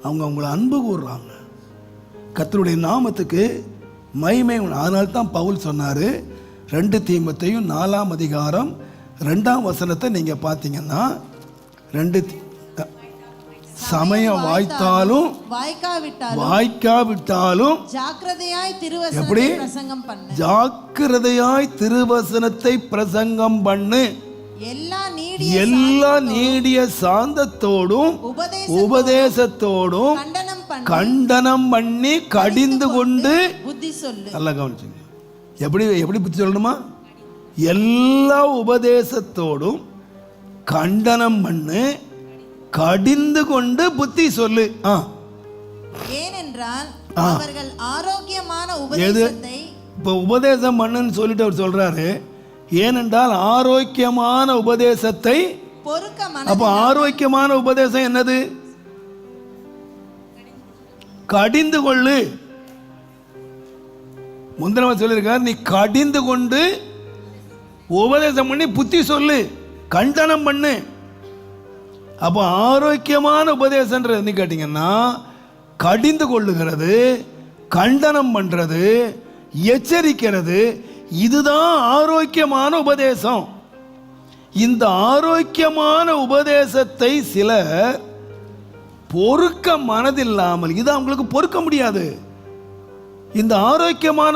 அவங்க உங்களை அன்பு கூறுறாங்க. கர்த்தருடைய நாமத்துக்கு மகிமை. அதனால்தான் பவுல் சொன்னார், 2 தீமோத்தேயு 4ஆம் அதிகாரம் 2ஆம் வசனத்தை நீங்கள் பார்த்தீங்கன்னா, 2 சமயம் வாய்த்தாலும் வாய்க்காவிட்டாலும் ஜாக்கிரதையாய் திருவசனத்தை பிரசங்கம் பண்ணு. ஜாக்கிரதையாய் திருவசனத்தை பிரசங்கம் பண்ணு. எல்லா நீடிய சாந்தத்தோடும் உபதேசத்தோடும் கண்டனம் பண்ணி கடிந்து கொண்டு புத்தி சொல்லு. நல்லா கவனிச்சுங்க. எப்படி புத்தி சொல்லணுமா? எல்லா உபதேசத்தோடும் கண்டனம் பண்ணு, கடிந்து கொண்டு புத்தி சொல்லு. ஏனென்றால் அவர்கள் ஆரோக்கியமான உபதேசத்தை, இப்போ உபதேசம் பண்ணுன்னு சொல்லிட்டு அவர் சொல்றாரு. ஏனென்றால் ஆரோக்கியமான உபதேசத்தை பொறுக்க அப்ப ஆரோக்கியமான உபதேசம் என்னது? கடிந்து கொள்ளு. முந்திரவ சொல்லியிருக்கார், நீ கடிந்து கொண்டு உபதேசம் பண்ணி புத்தி சொல்லு, கண்டனம் பண்ணு. அப்போ ஆரோக்கியமான உபதேசம்ன்றது கேட்டீங்கன்னா கடிந்து கொள்ளுகிறது, கண்டனம் பண்றது, எச்சரிக்கிறது, இதுதான் ஆரோக்கியமான உபதேசம். இந்த ஆரோக்கியமான உபதேசத்தை சிலர் பொறுக்க மனதில்லாமல், இது அவங்களுக்கு பொறுக்க முடியாது. இந்த ஆரோக்கியமான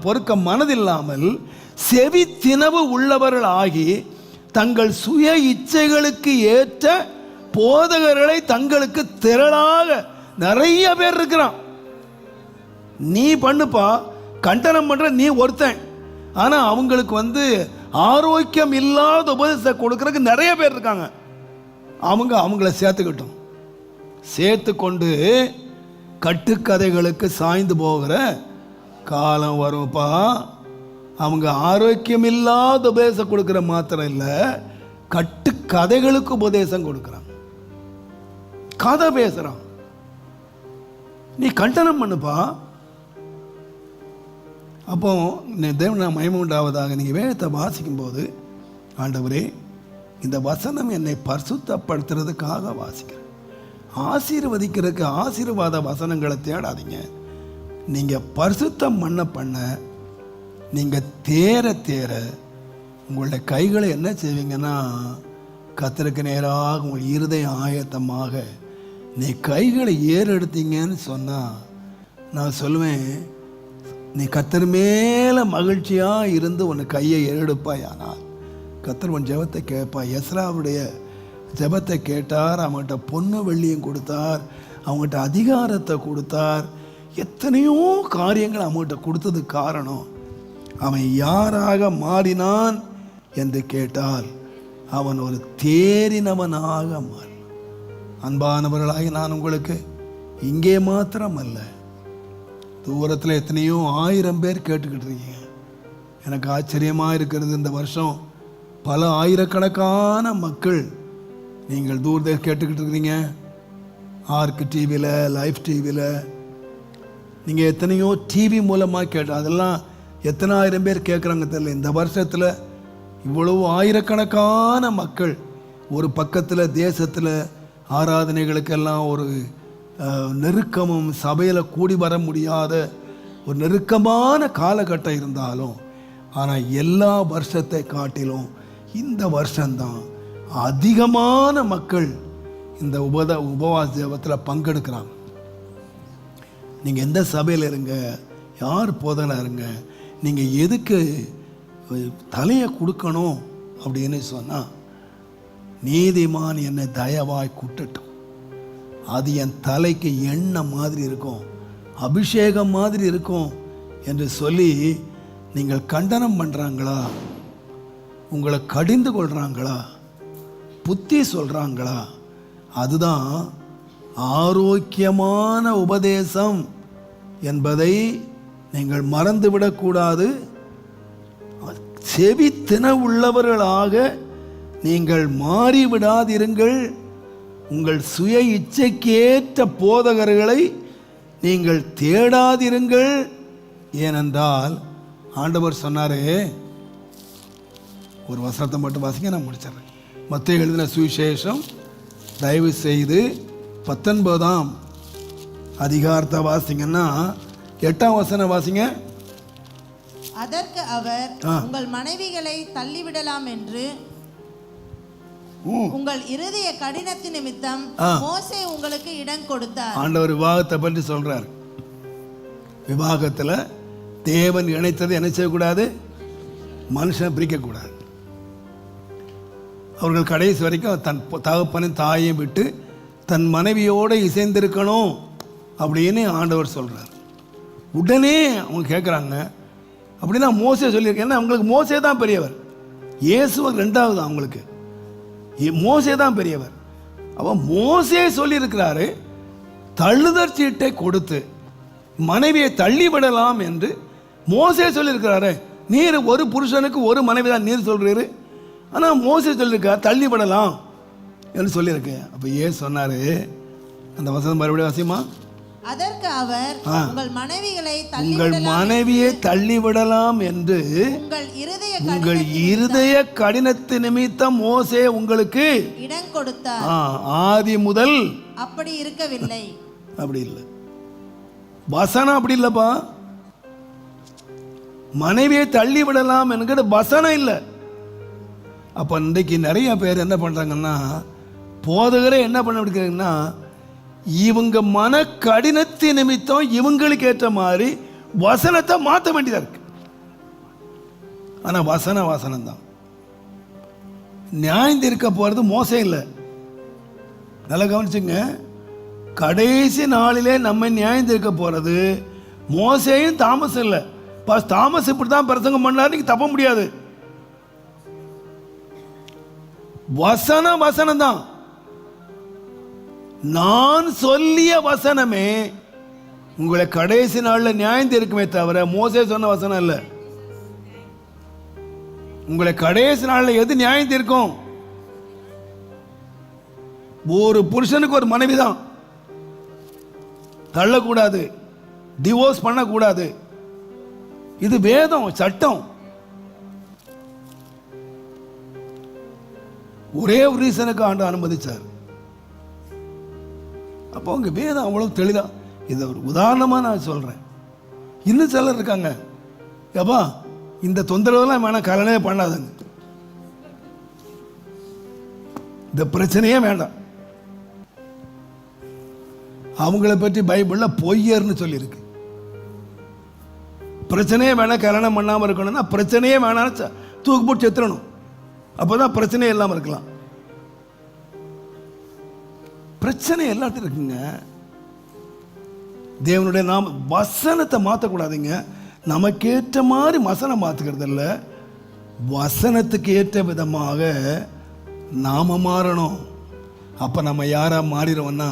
பொறுக்க மனதில்லாமல் செவி தினவு உள்ளவர்கள் ஆகி தங்கள் சுய இச்சைகளுக்கு ஏற்ற போதகர்களை தங்களுக்கு திரளாக நிறைய பேர் இருக்கிறான். நீ பண்ணுப்பா, கண்டனம் பண்ற நீ ஒருத்தன். ஆனா அவங்களுக்கு ஆரோக்கியம் இல்லாத உபதேசம் கொடுக்கறதுக்கு நிறைய பேர் இருக்காங்க. அவங்கள சேர்த்துக்கிட்டோம், சேர்த்து கொண்டு கட்டுக்கதைகளுக்கு சாய்ந்து போகிற காலம் வரும்ப்பா. அவங்க ஆரோக்கியம் இல்லாத உபதேசம் கொடுக்கிற மாத்திரம் இல்லை, கட்டுக்கதைகளுக்கு உபதேசம் கொடுக்குறாங்க. கதை பேசுறான், நீ கண்டனம் பண்ணுப்பா. அப்போ தேவன் மகிமை உண்டாவதாக. நீங்கள் வேதத்தை வாசிக்கும் போது, ஆண்டவரே இந்த வசனம் என்னை பரிசுத்தப்படுத்துறதுக்காக வாசிக்கிறேன், ஆசீர்வதிக்கிறதுக்கு ஆசீர்வாத வசனங்களை தேடாதீங்க. நீங்கள் பரிசுத்தம் பண்ண நீங்கள் தேர தேர உங்களுடைய கைகளை என்ன செய்வீங்கன்னா, கர்த்தருக்கு நேராக உங்கள் இருதயம் ஆயத்தமாக நீ கைகளை ஏறெடுத்தீங்கன்னு சொன்னால், நான் சொல்லுவேன், நீ கர்த்தர் மேலே மகிழ்ச்சியாக இருந்து உன்னை கையை ஏறெடுப்பாய். ஆனால் கர்த்தர் உன் ஜெபத்தை கேட்பாய். எஸ்ராவுடைய ஜெபத்தை கேட்டார், அவங்ககிட்ட பொண்ணு வெள்ளியும் கொடுத்தார், அவங்ககிட்ட அதிகாரத்தை கொடுத்தார், எத்தனையோ காரியங்கள் அவங்ககிட்ட கொடுத்ததுக்கு காரணம் அவன் யாராக மாறினான் என்று கேட்டால் அவன் ஒரு தேறினவனாக மாறினான். அன்பானவர்களாகி நான் உங்களுக்கு இங்கே மாத்திரம் அல்ல, தூரத்தில் எத்தனையோ 1000 பேர் கேட்டுக்கிட்டு இருக்கீங்க. எனக்கு ஆச்சரியமாக இருக்கிறது, இந்த வருஷம் பல ஆயிரக்கணக்கான மக்கள் நீங்கள் தூரத்தை கேட்டுக்கிட்டு இருக்கிறீங்க. ஆர்க் டிவியில், லைஃப் டிவியில், நீங்கள் எத்தனையோ டிவி மூலமாக கேட்டு, அதெல்லாம் எத்தனை ஆயிரம் பேர் கேட்குறாங்க தெரியல. இந்த வருஷத்தில் இவ்வளவு ஆயிரக்கணக்கான மக்கள் ஒரு பக்கத்தில் தேசத்தில் ஆராதனைகளுக்கெல்லாம் ஒரு நெருக்கமும், சபையில் கூடி வர முடியாத ஒரு நெருக்கமான காலகட்டம் இருந்தாலும், ஆனால் எல்லா வருஷத்தை காட்டிலும் இந்த வருஷம்தான் அதிகமான மக்கள் இந்த உபவாச ஜெபத்தில் பங்கெடுக்கிறாங்க. நீங்கள் எந்த சபையில் இருங்க, யார் போதனா இருங்க, நீங்கள் எதுக்கு தலையை கொடுக்கணும் அப்படின்னு சொன்னால், நீதிமான் என்னை தயவாய் கூட்டட்டும், அது என் தலைக்கு எண்ணெய் மாதிரி இருக்கும், அபிஷேகம் மாதிரி இருக்கும் என்று சொல்லி நீங்கள் கண்டனம் பண்ணுறாங்களா, உங்களை கடிந்து கொள்கிறாங்களா, புத்தி சொல்கிறாங்களா, அதுதான் ஆரோக்கியமான உபதேசம் என்பதை நீங்கள் மறந்துவிடக்கூடாது. செவி தினவுள்ளவர்களாக நீங்கள் மாறிவிடாதிருங்கள். உங்கள் சுய இச்சைக்கேற்ற போதகர்களை நீங்கள் தேடாதிருங்கள். ஏனென்றால் ஆண்டவர் சொன்னாரே, ஒரு வசனத்தை மட்டும் வாசிங்க, நான் முடிச்சிடுறேன். மத்தேயு எழுதின சுவிசேஷம் தயவு செய்து 19ஆம் அதிகாரத்தை வாசிங்கன்னா 8ஆம் வசனம் வாசிங்க. அதற்கு அவர், உங்கள் மனைவிகளை தள்ளிவிடலாம் என்று உங்கள் இருதய கடினத்தின் நிமித்தம் மோசே உங்களுக்கு இடம் கொடுத்தார். ஆண்டவர் விவாகத்தை பற்றி சொல்றார். விவாகத்தில் தேவன் இணைத்தது என்ன செய்யக்கூடாது, மனுஷன் பிரிக்கக்கூடாது. அவர்கள் கடைசி வரைக்கும் தன் தகப்பனின் தாயையும் விட்டு தன் மனைவியோடு இசைந்திருக்கணும் அப்படின்னு ஆண்டவர் சொல்றார். உடனே அவங்க கேட்குறாங்க, அப்படின்னா மோசே சொல்லியிருக்கேன். ஏன்னா அவங்களுக்கு மோசே தான் பெரியவர், இயேசுவர் 2வது, அவங்களுக்கு மோசே தான் பெரியவர். அவன் மோசே சொல்லியிருக்கிறாரு, தள்ளுதற் சீட்டை கொடுத்து மனைவியை தள்ளிவிடலாம் என்று மோசே சொல்லியிருக்கிறாரு. நீர் ஒரு புருஷனுக்கு ஒரு மனைவி தான் நீர் சொல்றீரு, ஆனால் மோசே சொல்லியிருக்கார் தள்ளிவிடலாம் என்று சொல்லியிருக்கு. அப்போ ஏன் சொன்னாரு? அந்த வசனம் மறுபடியும் வாசிமா. அதற்கு அவர், உங்கள் மனைவியை தள்ளிவிடலாம் என்று உங்கள் இருதய கடினத்து நிமித்தம் மோசே உங்களுக்கு இடம் கொடுத்தார். ஆதி முதல் அப்படி இருக்கவில்லை. அப்படி இல்லை, வசனம் அப்படி இல்லப்பா. மனைவியை தள்ளி விடலாம் என்கிற வசனம் இல்லை. அப்ப இன்றைக்கு நிறைய பேர் என்ன பண்றாங்கன்னா, போதகரே என்ன பண்ண விடுறாங்கன்னா, இவங்க மன கடினத்தின் நிமித்தம் இவங்களுக்கு ஏற்ற மாதிரி வசனத்தை மாற்ற வேண்டியதா இருக்கு. ஆனா வசனம் தான். நியாயம் தீர்க்க போறது மோசே இல்லை. நல்லா கவனிச்சுங்க, கடைசி நாளிலே நம்ம நியாயம் தீர்க்க போறது மோசேயும் தாமஸ் இல்லை. தாமஸ் இப்படி தான் பிரசங்கம் பண்ணாரு, நீங்க தப்ப முடியாது. வசனம் தான். நான் சொல்லிய வசனமே உங்களை கடைசி நாள்ல நியாயம் தீர்க்குமே தவிர மோசே சொன்ன வசனம் இல்ல. உங்களை கடைசி நாள்ல எது நியாயம் தீர்க்கும்? ஒரு புருஷனுக்கு ஒரு மனைவி தான். தள்ளக்கூடாது, டிவோர்ஸ் பண்ணக்கூடாது. இது வேதம், சட்டம். ஒரே ஒரு ரீசனுக்கு ஆண்டு அனுமதிச்சார். அப்போ உங்க வேதம் அவ்வளவு தெளிதா. இது ஒரு உதாரணமா நான் சொல்றேன். இன்னும் சிலர் இருக்காங்க, ஏப்பா இந்த தொந்தரவுலாம் வேணாம், கல்யாணமே பண்ணாதுங்க, இந்த பிரச்சனையே வேண்டாம். அவங்கள பற்றி பைபிள்ல பொய்யர்னு சொல்லியிருக்கு. பிரச்சனையே வேணாம், கல்யாணம் பண்ணாமல் இருக்கணும்னா பிரச்சனையே வேணாம், தூக்கு போட்டு செத்துறணும். அப்போதான் பிரச்சனையே இல்லாமல் இருக்கலாம். பிரச்சனை எல்லாத்தையும் இருக்குங்க. தேவனுடைய நாம வசனத்தை மாற்றக்கூடாதுங்க. நமக்கேற்ற மாதிரி வசனம் மாற்றுக்கிறது இல்லை, வசனத்துக்கு ஏற்ற விதமாக நாம மாறணும். அப்போ நம்ம யாராக மாறிடுவோம்னா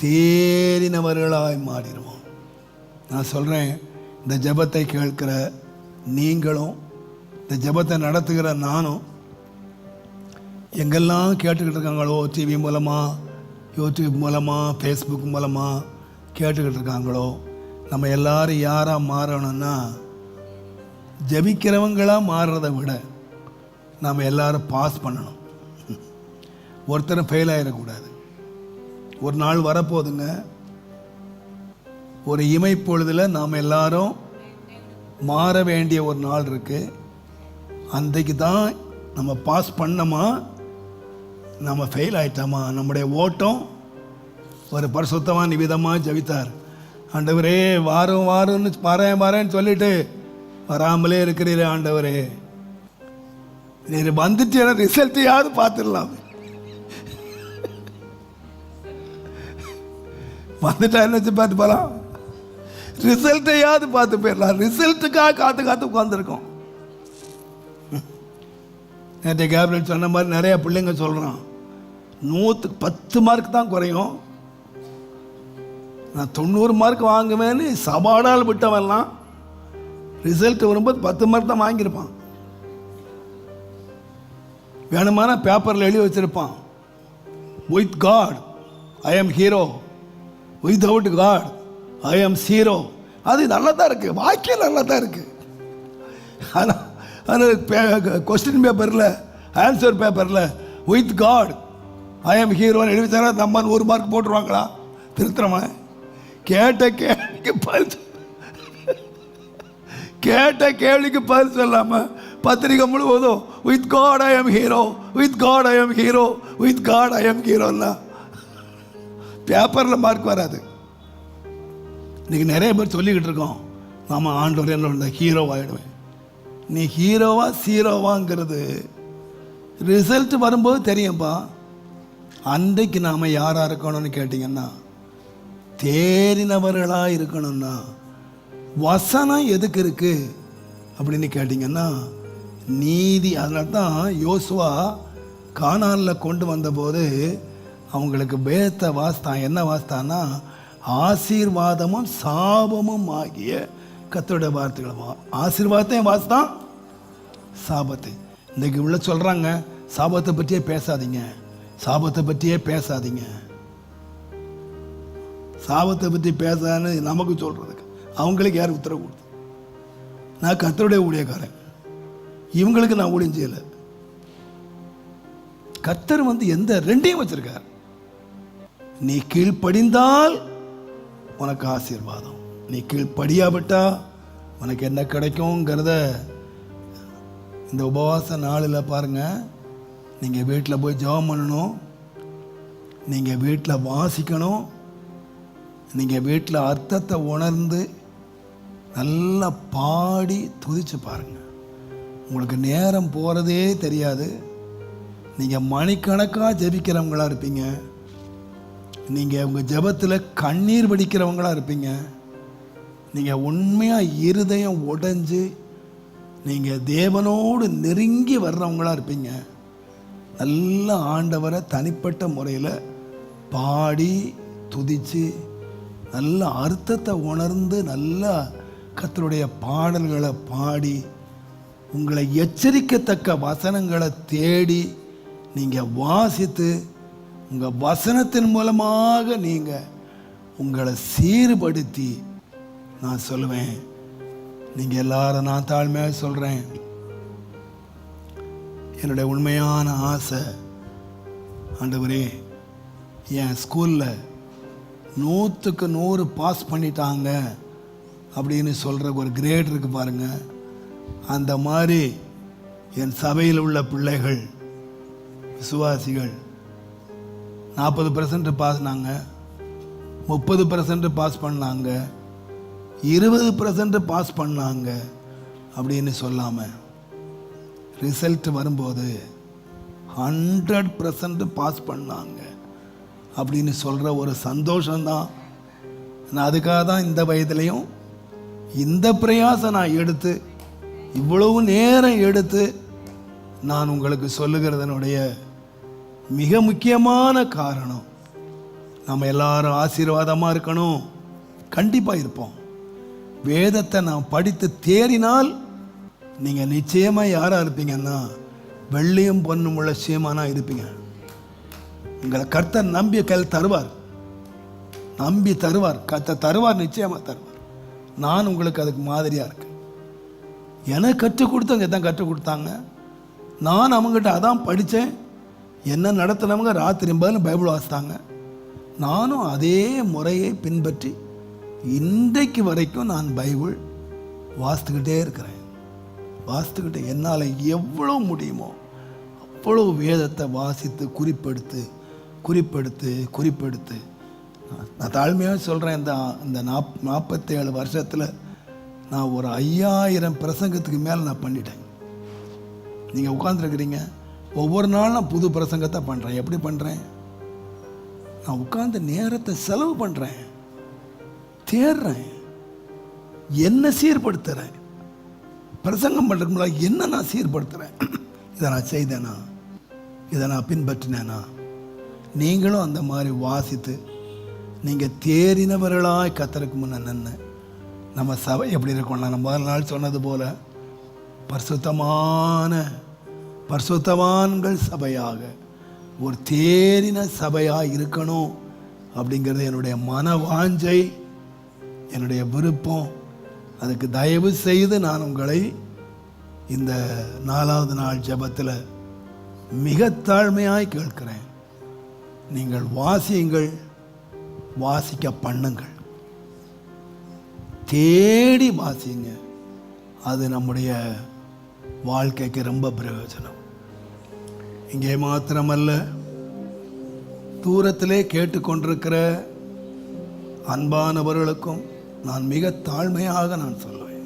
தேறினவர்களாய் மாறிடுவோம். நான் சொல்கிறேன், இந்த ஜெபத்தை கேட்கிற நீங்களும் இந்த ஜெபத்தை நடத்துகிற நானும் எங்கெல்லாம் கேட்டுக்கிட்டு இருக்காங்களோ, டிவி மூலமாக, யூடியூப் மூலமாக, ஃபேஸ்புக் மூலமாக கேட்டுக்கிட்டு இருக்காங்களோ, நம்ம எல்லாரும் யாராக மாறணும்னா ஜெபிக்கிறவங்களாக மாறுறதை விட நாம் எல்லாரும் பாஸ் பண்ணணும். ஒருத்தரும் ஃபெயில் ஆகிடக்கூடாது. ஒரு நாள் வரப்போகுதுங்க, ஒரு இமைப்பொழுதில் நாம் எல்லாரும் மாற வேண்டிய ஒரு நாள் இருக்கு. அன்றைக்கு தான் நம்ம பாஸ் பண்ணோமா, நம்ம ஃபெயில் ஆயிட்டோமா. நம்முடைய ஓட்டம் ஒரு பரிசுத்தமான விதமாக ஜெபித்தார். ஆண்டவரே வாரம் வாரம்னு வரேன்னு சொல்லிட்டு வராமலே இருக்கிறீரே ஆண்டவரே, நீர் வந்துட்டு எனக்கு ரிசல்ட்டையாவது பார்த்துடலாம். வந்துட்டா என்ன பார்த்து போகலாம், ரிசல்ட்டையாவது பார்த்து போயிடலாம். ரிசல்ட்டுக்காக காத்து உட்காந்துருக்கோம். நேற்று கேப்டன் சொன்ன மாதிரி நிறைய பிள்ளைங்க சொல்கிறான், 100க்கு 10 மார்க் தான் குறையும், நான் 90 மார்க் வாங்குவேன்னு சபாடால் விட்டவெல்லாம் ரிசல்ட் வரும்போது 10 மார்க் தான் வாங்கியிருப்பான். வேணுமான பேப்பரில் எழுதி வச்சிருப்பான், with God I am hero, without God I am zero. அது நல்லா தான் இருக்கு, வாக்கியம் நல்லா தான் இருக்கு. ஆனால் கொஸ்டின் பேப்பரில், ஆன்சர் பேப்பரில் வித் காட் ஐ எம் ஹீரோன்னு எழுதித்தாரா நம்ம 100 மார்க் போட்டுருவாங்களா? திருத்துறவன் கேட்ட கேள்விக்கு பதில் சொல்லாமல் பத்திரிகை முழுவதும் with God I am hero, with God I am hero, with God I am ஹீரோன்னா பேப்பரில் மார்க் வராது. இன்னைக்கு நிறைய பேர் சொல்லிக்கிட்டு இருக்கோம், நாம ஆண்டவர் என்ன ஹீரோ ஆகிடுவேன். நீ ஹீரோவா சீரோவாங்கிறது ரிசல்ட் வரும்போது தெரியும்பா. அன்றைக்கு நாம் யாராக இருக்கணும்னு கேட்டிங்கன்னா தேறினவர்களாக இருக்கணும்னா வசனம் எதுக்கு இருக்கு அப்படின்னு கேட்டிங்கன்னா நீதி. அதனால தான் யோசுவா கானானில் கொண்டு வந்தபோது அவங்களுக்கு வேதத்தை வாசித்தான். என்ன வாசித்தான்னா, ஆசீர்வாதமும் சாபமும் ஆகிய கர்த்தருடைய வார்த்தைகள். ஆசீர்வாதத்தையும் வாசித்தான், சாபத்தை. இன்றைக்கு உள்ள சொல்கிறாங்க, சாபத்தை பற்றியே பேசாதீங்க, சாபத்தை பற்றியே பேசாதீங்க. சாபத்தை பற்றி பேசான்னு நமக்கு சொல்கிறதுக்கு அவங்களுக்கு யார் உத்தரவு கொடுத்து? நான் கர்த்தருடைய ஊழியக்காரன், இவங்களுக்கு நான் ஊழியம் செய்யலை. கர்த்தர் எந்த ரெண்டையும் வச்சிருக்கார். நீ கீழ்ப்படிந்தால் உனக்கு ஆசீர்வாதம், நீ கீழ்ப்படியாவிட்டா உனக்கு என்ன கிடைக்குங்கிறத இந்த உபவாச நாளில் பாருங்க. நீங்கள் வீட்டில் போய் ஜெபம் பண்ணணும், நீங்கள் வீட்டில் வாசிக்கணும், நீங்கள் வீட்டில் அர்த்தத்தை உணர்ந்து நல்லா பாடி துதிச்சு பாருங்க. உங்களுக்கு நேரம் போகிறதே தெரியாது. நீங்கள் மணிக்கணக்காக ஜெபிக்கிறவங்களா இருப்பீங்க. நீங்கள் உங்கள் ஜெபத்தில் கண்ணீர் வடிக்கிறவங்களா இருப்பீங்க. நீங்கள் உண்மையாக இருதயம் உடைஞ்சு நீங்கள் தேவனோடு நெருங்கி வர்றவங்களா இருப்பீங்க. நல்ல ஆண்டவரை தனிப்பட்ட முறையில் பாடி துதித்து நல்ல அர்த்தத்தை உணர்ந்து நல்ல கர்த்தருடைய பாடல்களை பாடி உங்களை எச்சரிக்கத்தக்க வசனங்களை தேடி நீங்கள் வாசித்து உங்கள் வசனத்தின் மூலமாக நீங்கள் உங்களை சீர்படுத்தி, நான் சொல்லுவேன், நீங்கள் எல்லாரும், நான் தாழ்மையாக சொல்கிறேன், என்னுடைய உண்மையான ஆசை, ஆண்டவரே என் ஸ்கூலில் 100க்கு 100 பாஸ் பண்ணிட்டாங்க அப்படின்னு சொல்கிற ஒரு கிரேட் இருக்குது பாருங்கள். அந்த மாதிரி என் சபையில் உள்ள பிள்ளைகள், விசுவாசிகள் 40% பாஸ்னாங்க, 30% பாஸ் பண்ணாங்க, 20% பாஸ் பண்ணாங்க அப்படின்னு சொல்லாமல் ரிசல்ட் வரும்போது 100% பாஸ் பண்ணாங்க அப்படின்னு சொல்கிற ஒரு சந்தோஷம்தான். நான் அதுக்காக தான் இந்த வயதுலையும் இந்த பிரயாசம் நான் எடுத்து இவ்வளவு நேரம் எடுத்து நான் உங்களுக்கு சொல்லுகிறதனுடைய மிக முக்கியமான காரணம், நம்ம எல்லாரும் ஆசீர்வாதமாக இருக்கணும். கண்டிப்பாக இருப்போம். வேதத்தை நான் படித்து தேறினால் நீங்கள் நிச்சயமாக யாராக இருப்பீங்கன்னா வெள்ளியும் பொன்னும் உள்ள சீமானாக இருப்பீங்க. உங்களை கர்த்தர் நம்பி கையில் தருவார், நம்பி தருவார், கர்த்தர் தருவார், நிச்சயமாக தருவார். நான் உங்களுக்கு அதுக்கு மாதிரியாக இருக்கேன். எனக்கு கற்றுக் கொடுத்தவங்க தான் கற்றுக் கொடுத்தாங்க. நான் அவங்ககிட்ட அதான் படித்தேன். என்ன நடத்தினவங்க ராத்திரி பகலும் பைபிள் வாசித்தாங்க. நானும் அதே முறையை பின்பற்றி இன்றைக்கு வரைக்கும் நான் பைபிள் வாசித்துக்கிட்டே இருக்கிறேன். வாசித்துக்கிட்டே என்னால் எவ்வளோ முடியுமோ அவ்வளோ வேதத்தை வாசித்து குறிப்பெடுத்து குறிப்பெடுத்து குறிப்பெடுத்து நான் தாழ்மையாக சொல்கிறேன். இந்த 47 வருஷத்தில் நான் ஒரு 5000 பிரசங்கத்துக்கு மேலே நான் பண்ணிட்டேன். நீங்கள் உட்காந்துருக்கிறீங்க, ஒவ்வொரு நாளும் நான் புது பிரசங்கத்தை பண்ணுறேன். எப்படி பண்ணுறேன்? நான் உட்காந்து நேரத்தை செலவு பண்ணுறேன், தேடுறேன், என்ன சீர்படுத்துகிறேன். பிரசங்கம் பண்ணுறதுக்கு முன்னாடி என்ன நான் சீர்படுத்துகிறேன், இதை நான் செய்தேனா, இதை நான் பின்பற்றினேனா. நீங்களும் அந்த மாதிரி வாசித்து நீங்கள் தேறினவர்களாய் கர்த்தருக்கு முன்ன நின்று நம்ம சபை எப்படி இருக்கோம்னா, நம்ம முதல் நாள் சொன்னது போல் பரிசுத்தவான்கள் சபையாக ஒரு தேறின சபையாக இருக்கணும் அப்படிங்கிறது என்னுடைய மன வாஞ்சை, என்னுடைய விருப்பம். அதுக்கு தயவு செய்து நான் உங்களை இந்த 4வது நாள் ஜெபத்தில் மிக தாழ்மையாய் கேட்கிறேன். நீங்கள் வாசியுங்கள், வாசிக்க பண்ணுங்கள், தேடி வாசிங்க. அது நம்முடைய வாழ்க்கைக்கு ரொம்ப பிரயோஜனம். இங்கே மாத்திரமல்ல, தூரத்திலே கேட்டுக்கொண்டிருக்கிற அன்பானவர்களுக்கும் நான் மிக தாழ்மையாக நான் சொல்லுவேன்,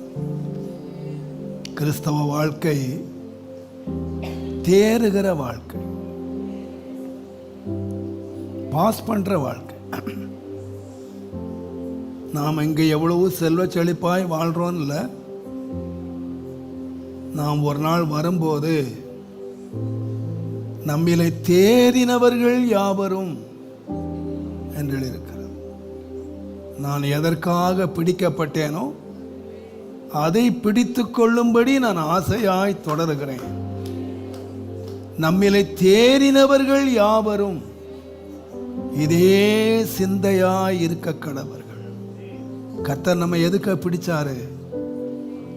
கிறிஸ்தவ வாழ்க்கை தேறுகிற வாழ்க்கை, பாஸ் பண்ற வாழ்க்கை. நாம் இங்கே எவ்வளவு செல்வ செழிப்பாய் வாழ்றோம் இல்லை, நாம் ஒரு நாள் வரும்போது நம்மிலே தேறினவர்கள் யாவரும் என்று இருக்கிறது. நான் எதற்காக பிடிக்கப்பட்டேனோ அதை பிடித்து கொள்ளும்படி நான் ஆசையாய் தொடருகிறேன். நம்மிலே தேறினவர்கள் யாவரும் இதே சிந்தையாய் இருக்க கடவர்கள். கர்த்தர் நம்மை எதுக்க பிடிச்சாரு?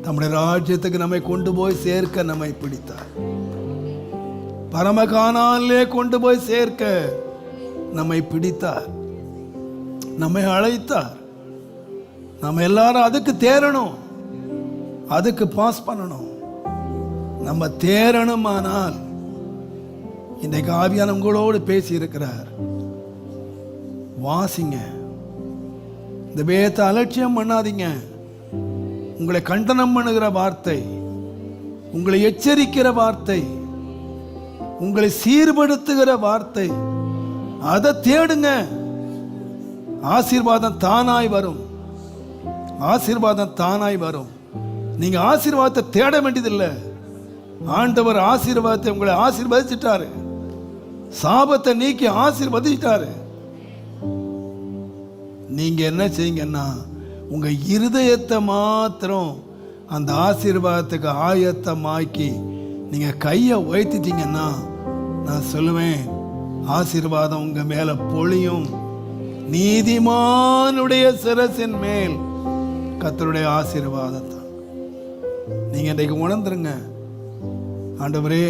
நம்முடைய ராஜ்யத்துக்கு நம்மை கொண்டு போய் சேர்க்க நம்மை பிடித்தார். பரமகானாலே கொண்டு போய் சேர்க்க நம்மை பிடித்தார், நம்மை அழைத்தார். நம்ம எல்லாரும் அதுக்கு தேரணும், அதுக்கு பாஸ் பண்ணணும். நம்ம தேரணுமானால் இன்றைக்கு ஆவியான உங்களோடு பேசி இருக்கிறார். வாசிங்க, இந்த வேதத்தை அலட்சியம் பண்ணாதீங்க. உங்களை கண்டனம் பண்ணுகிற வார்த்தை, உங்களை எச்சரிக்கிற வார்த்தை, உங்களை சீர்படுத்துகிற வார்த்தை, அதை தேடுங்க. ஆசீர்வாதம் தானாய் வரும், ஆசீர்வாதம் தானாய் வரும். நீங்க ஆசீர்வாதத்தை தேட வேண்டியதில்லை. ஆண்டவர் ஆசீர்வாதத்தை உங்களை ஆசீர்வதிச்சிட்டாரு, சாபத்தை நீக்கி ஆசீர்வதிச்சிட்டாரு. நீங்க என்ன செய்யுங்கன்னா உங்க இருதயத்தை மாத்திரம் அந்த ஆசீர்வாதத்துக்கு ஆயத்தமாக்கி நீங்க கையை உயர்த்திட்டீங்கன்னா நான் சொல்லுவேன், ஆசீர்வாதம் உங்க மேல பொழியும். நீதிமானுடைய சிரசின் மேல் கர்த்தருடைய ஆசீர்வாதம் தான். நீங்க இன்றைக்கு உணர்ந்துருங்க, ஆண்டவரே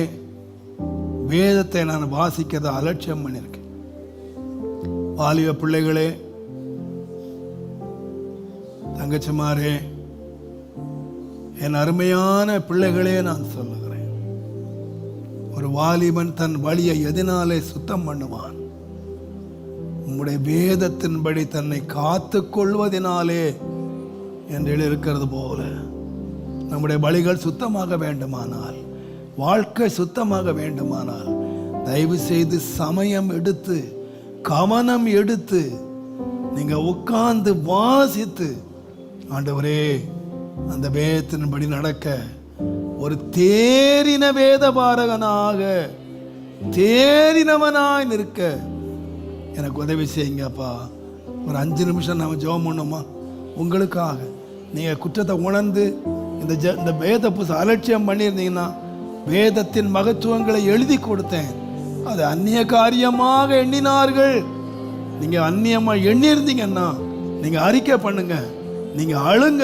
வேதத்தை நான் வாசிக்கிறத அலட்சியம் பண்ணியிருக்கேன். வாலிப பிள்ளைகளே, தங்கச்சிமாரே, என் அருமையான பிள்ளைகளே, நான் சொல்லுகிறேன், ஒரு வாலிபன் தன் வழியை எதனாலே சுத்தம் பண்ணுவான்? உம்முடைய வேதத்தின்படி தன்னை காத்து கொள்வதனாலே என்று இருக்கிறது போல நம்முடைய வழிகள் சுத்தமாக வேண்டுமானால், வாழ்க்கை சுத்தமாக வேண்டுமானால், தயவு செய்து சமயம் எடுத்து கவனம் எடுத்து நீங்க உட்கார்ந்து வாசித்து, ஆண்டவரே அந்த வேதத்தின்படி நடக்க ஒரு தேறின வேத பாரகனாக தேறினவனாய் நிற்க எனக்கு உதவி செய்யுங்கப்பா. ஒரு 5 நிமிஷம் நம்ம ஜெபம் பண்ணுமா? உங்களுக்காக நீங்க குற்றத்தை உணர்ந்து இந்த வேத புஸ்தகம் அலட்சியம் பண்ணியிருந்தீங்கன்னா, வேதத்தின் மகத்துவங்களை எழுதி கொடுத்தேன், அது அந்நிய காரியமாக எண்ணினார்கள். நீங்க அந்நியமா எண்ணியிருந்தீங்கன்னா நீங்க அறிக்கை பண்ணுங்க, நீங்க அழுங்க,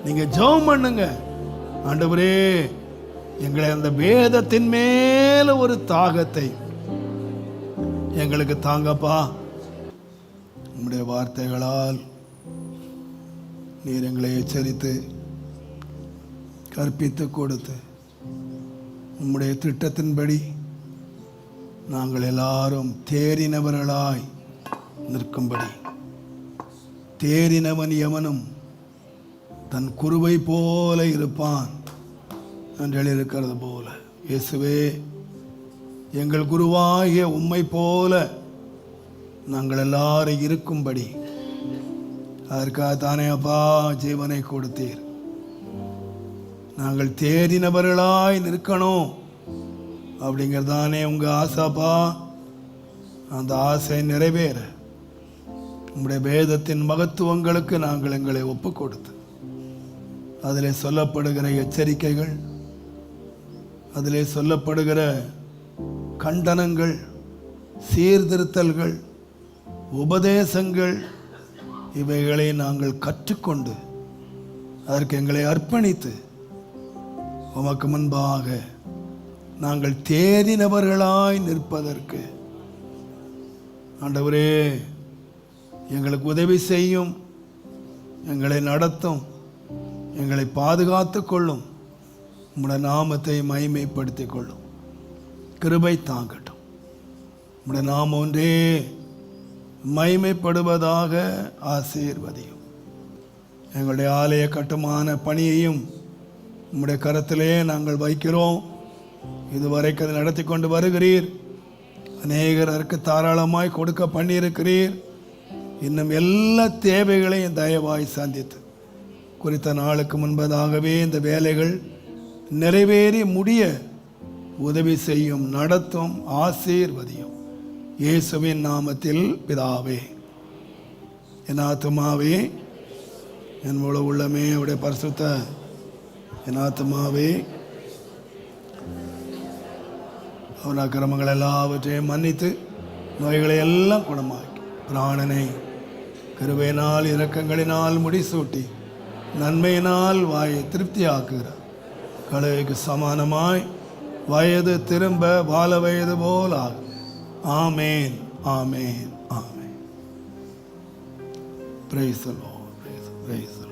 நீங்க ஜெபம் பண்ணுங்க. ஆண்டவரே எங்களை அந்த வேதத்தின் மேல ஒரு தாகத்தை எங்களுக்கு தாங்கப்பா. உம்முடைய வார்த்தைகளால் நீர் எங்களை எச்சரித்து கற்பித்து கொடுத்து உம்முடைய திட்டத்தின்படி நாங்கள் எல்லாரும் தேறினவர்களாய் நிற்கும்படி, தேறினவன் எவனும் தன் குருவை போல இருப்பான் என்று எழுதியிருக்கிறது போல, இயேசுவே எங்கள் குருவாகிய உம்மை போல நாங்கள் எல்லாரும் இருக்கும்படி அதற்காக தானே அப்பா ஜீவனை கொடுத்தீர். நாங்கள் தேறினவர்களாய் நிற்கணும் அப்படிங்கிறதானே உங்க ஆசாப்பா. அந்த ஆசை நிறைவேற உங்களுடைய வேதத்தின் மகத்துவங்களுக்கு நாங்கள் எங்களை ஒப்பு கொடுத்து, அதில் சொல்லப்படுகிற எச்சரிக்கைகள், அதிலே சொல்லப்படுகிற கண்டனங்கள், சீர்திருத்தல்கள், உபதேசங்கள், இவைகளை நாங்கள் கற்றுக்கொண்டு அதற்கு எங்களை அர்ப்பணித்து உமக்கு முன்பாக நாங்கள் தேறினவர்களாய் நிற்பதற்கு ஆண்டவரே எங்களுக்கு உதவி செய்யும், எங்களை நடத்தும், எங்களை பாதுகாத்து கொள்ளும், உம்முடைய நாமத்தை மகிமைப்படுத்திக் கொள்ளும். கிருபை தாங்கட்டும். உம்முடைய நாமம் ஒன்றே மகிமைப்படுவதாக ஆசீர்வதியும். எங்களுடைய ஆலய கட்டுமான பணியையும் உம்முடைய கரத்திலே நாங்கள் வைக்கிறோம். இதுவரைக்கும் அதை நடத்தி கொண்டு வருகிறீர். அநேகர் அதற்கு தாராளமாய் கொடுக்க பண்ணியிருக்கிறீர். இன்னும் எல்லா தேவைகளையும் தயவாய் சந்தித்து குறித்த நாளுக்கு முன்பதாகவே இந்த வேலைகள் நிறைவேறி முடிய உதவி செய்யும், நடத்தும், ஆசீர்வதியும். இயேசுவின் நாமத்தில் பிதாவே, என் ஆத்துமாவே என் முழு உள்ளமே அவருடைய பரிசுத்த என் ஆத்துமாவே அவன் அக்கிரமங்கள் எல்லாவற்றையும் மன்னித்து நோய்களை எல்லாம் குணமாக்கி பிராணனை கிருபையினால் இரக்கங்களினால் முடிசூட்டி நன்மையினால் வாயை திருப்தி ஆக்குகிறார். கழுகுக்கு சமானமாய் வயது திரும்ப வாழ வயது போல் ஆகும். ஆமேன், ஆமேன், ஆமேன். Praise the Lord. Praise the Lord.